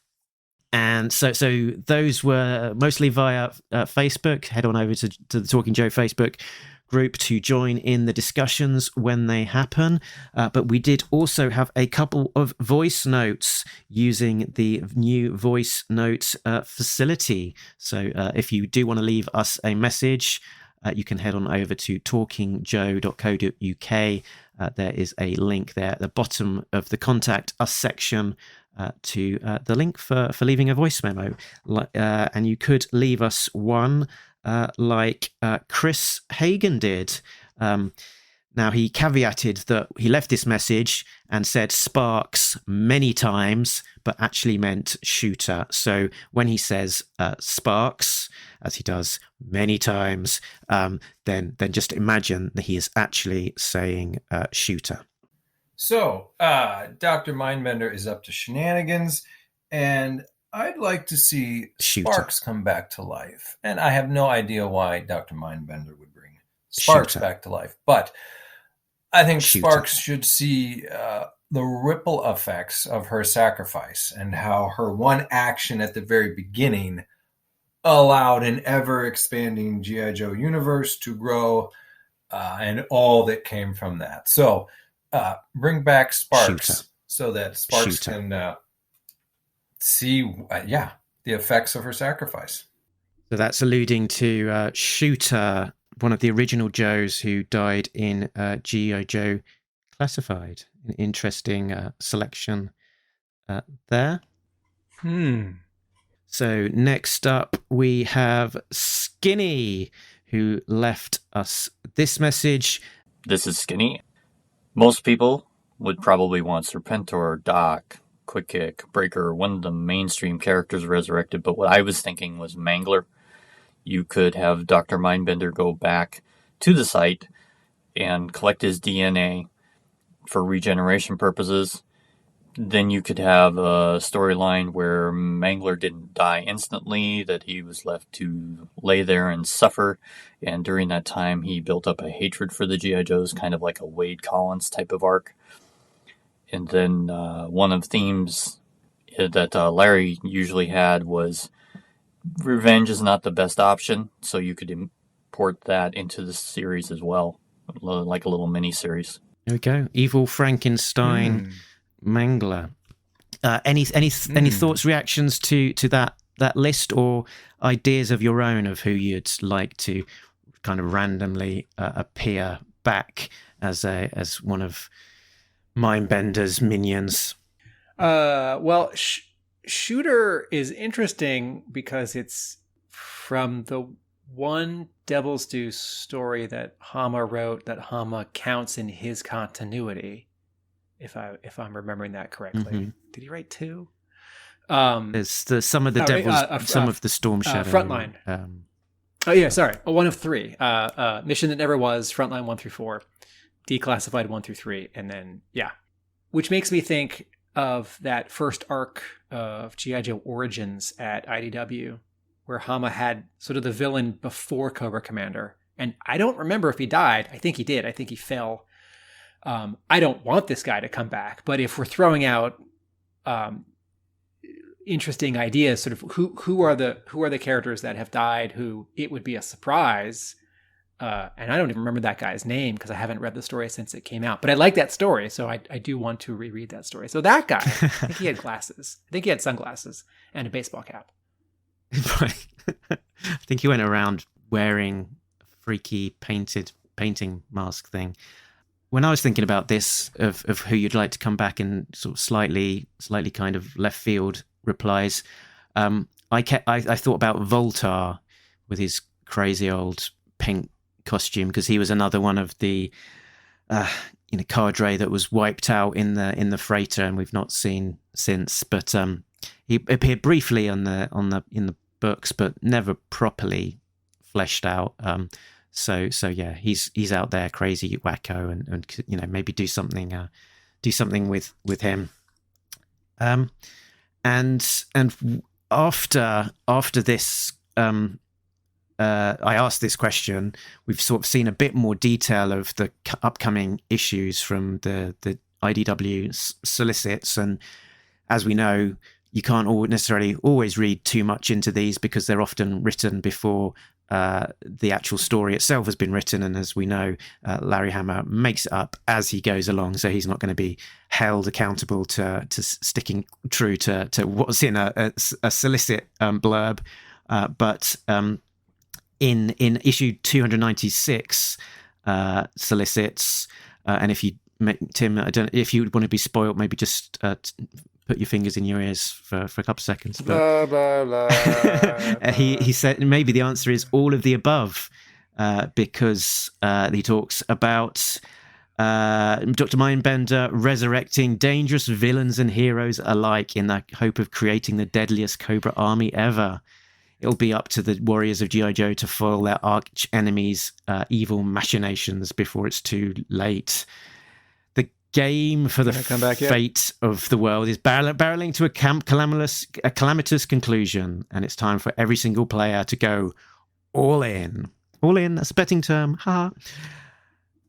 And so those were mostly via Facebook. Head on over to the Talking Joe Facebook group to join in the discussions when they happen. But we did also have a couple of voice notes using the new voice note facility. So if you do want to leave us a message, you can head on over to talkingjoe.co.uk. There is a link there at the bottom of the Contact Us section to the link for leaving a voice memo. And you could leave us one like Chris Hagen did. Now, he caveated that he left this message and said Sparks many times, but actually meant shooter. So when he says Sparks, as he does many times, then just imagine that he is actually saying shooter. So, Dr. Mindbender is up to shenanigans, and I'd like to see Sparks come back to life. And I have no idea why Dr. Mindbender would bring Sparks back to life. But I think Sparks should see the ripple effects of her sacrifice and how her one action at the very beginning allowed an ever-expanding G.I. Joe universe to grow and all that came from that. So bring back Sparks so that Sparks can... see the effects of her sacrifice. So that's alluding to Shooter, one of the original Joes who died in G.I. Joe Classified. An interesting selection there. So next up, we have Skinny, who left us this message. This is Skinny. Most people would probably want Serpentor, Doc, Quick Kick, Breaker, one of the mainstream characters resurrected, but what I was thinking was Mangler. You could have Dr. Mindbender go back to the site and collect his DNA for regeneration purposes. Then you could have a storyline where Mangler didn't die instantly, that he was left to lay there and suffer. And during that time, he built up a hatred for the G.I. Joes, kind of like a Wade Collins type of arc. And then one of the themes that Larry usually had was revenge is not the best option. So you could import that into the series as well, like a little mini-series. There we go. Evil Frankenstein. Mangler. Any thoughts, reactions to that list, or ideas of your own of who you'd like to kind of randomly appear back as one of Mindbender's minions? Well, Shooter is interesting because it's from the one Devil's Due story that Hama wrote that Hama counts in his continuity. If I'm remembering that correctly. Did he write two? There's some of the Devil's, some of the Storm Shadow. Frontline. One of three. Mission That Never Was, Frontline 1 through 4, Declassified 1 through 3, and then which makes me think of that first arc of G.I. Joe Origins at IDW, where Hama had sort of the villain before Cobra Commander, and I don't remember if he died. I think he did. I think he fell. I don't want this guy to come back, but if we're throwing out interesting ideas, sort of who are the characters that have died, who it would be a surprise, and I don't even remember that guy's name because I haven't read the story since it came out, but I like that story, so I do want to reread that story. So that guy, I think he had glasses. I think he had sunglasses and a baseball cap. I think he went around wearing a freaky painting mask thing. When I was thinking about this, of who you'd like to come back in sort of slightly kind of left field replies, I thought about Voltar with his crazy old pink costume, because he was another one of the cadre that was wiped out in the freighter, and we've not seen since. But he appeared briefly in the books, but never properly fleshed out. So yeah, he's out there, crazy wacko, and maybe do something with him. And after this, I asked this question. We've sort of seen a bit more detail of the upcoming issues from the IDW solicits, and as we know, you can't necessarily always read too much into these because they're often written before the actual story itself has been written, and as we know, Larry Hama makes it up as he goes along, so he's not going to be held accountable to sticking true to what's in a solicit blurb. But in issue 296 solicits, and if you, Tim, I don't, if you want to be spoiled, maybe just put your fingers in your ears for a couple of seconds. But blah, blah, blah. He said maybe the answer is all of the above, because he talks about Dr. Mindbender resurrecting dangerous villains and heroes alike in the hope of creating the deadliest Cobra army ever. It'll be up to the warriors of G.I. Joe to foil their arch enemies' evil machinations before it's too late. Game for the fate of the world is barreling to a calamitous conclusion, and it's time for every single player to go all in. All in, that's a betting term. Ha.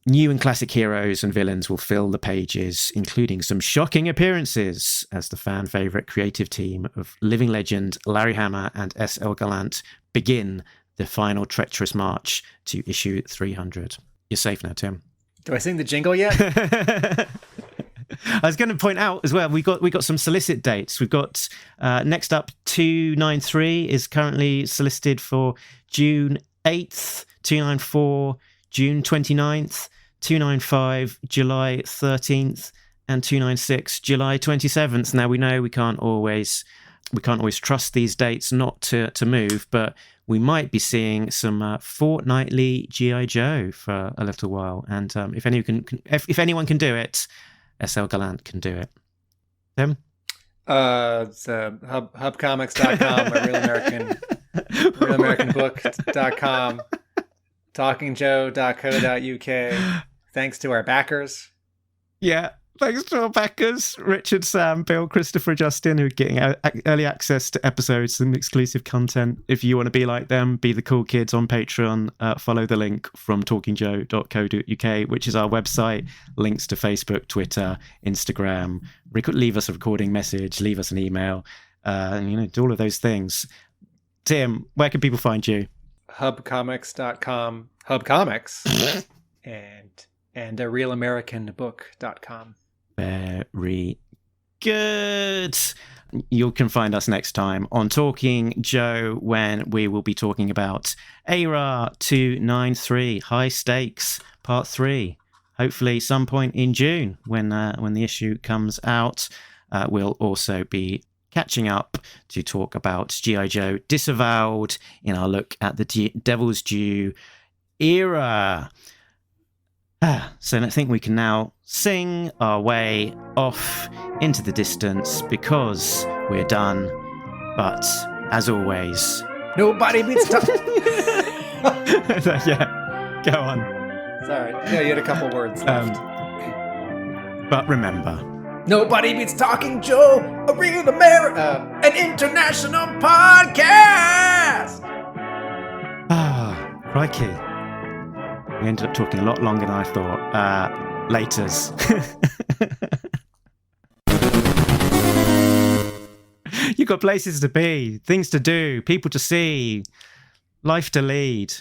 New and classic heroes and villains will fill the pages, including some shocking appearances as the fan favourite creative team of living legend Larry Hama and S.L. Gallant begin the final treacherous march to issue 300. You're safe now, Tim. Do I sing the jingle yet? I was going to point out as well, we got some solicit dates. We've got next up 293 is currently solicited for June 8th, 294 June 29th, 295 July 13th, and 296 July 27th. Now we know we can't always we can't always trust these dates not to move, but we might be seeing some fortnightly G.I. Joe for a little while. And if anyone can do it, SL Gallant can do it. Tim? It's hubcomics.com, realamericanbook.com, talkingjoe.co.uk. Thanks to our backers. Yeah, thanks to our backers, Richard, Sam, Bill, Christopher, Justin, who are getting early access to episodes and exclusive content. If you want to be like them, be the cool kids on Patreon, follow the link from talkingjoe.co.uk, which is our website, links to Facebook, Twitter, Instagram. Leave us a recording message, leave us an email, and do all of those things. Tim, where can people find you? Hubcomics.com, hubcomics, and realamericanbook.com. Very good. You can find us next time on Talking Joe, when we will be talking about ARAH 293, High Stakes, Part 3. Hopefully some point in June when the issue comes out. We'll also be catching up to talk about G.I. Joe Disavowed in our look at the Devil's Due era. So I think we can now sing our way off into the distance because we're done. But as always, nobody beats Yeah, go on. Sorry. Yeah, you had a couple words left. But remember, nobody beats Talking Joe, a real an international podcast. Crikey. We ended up talking a lot longer than I thought. Laters. You've got places to be, things to do, people to see, life to lead.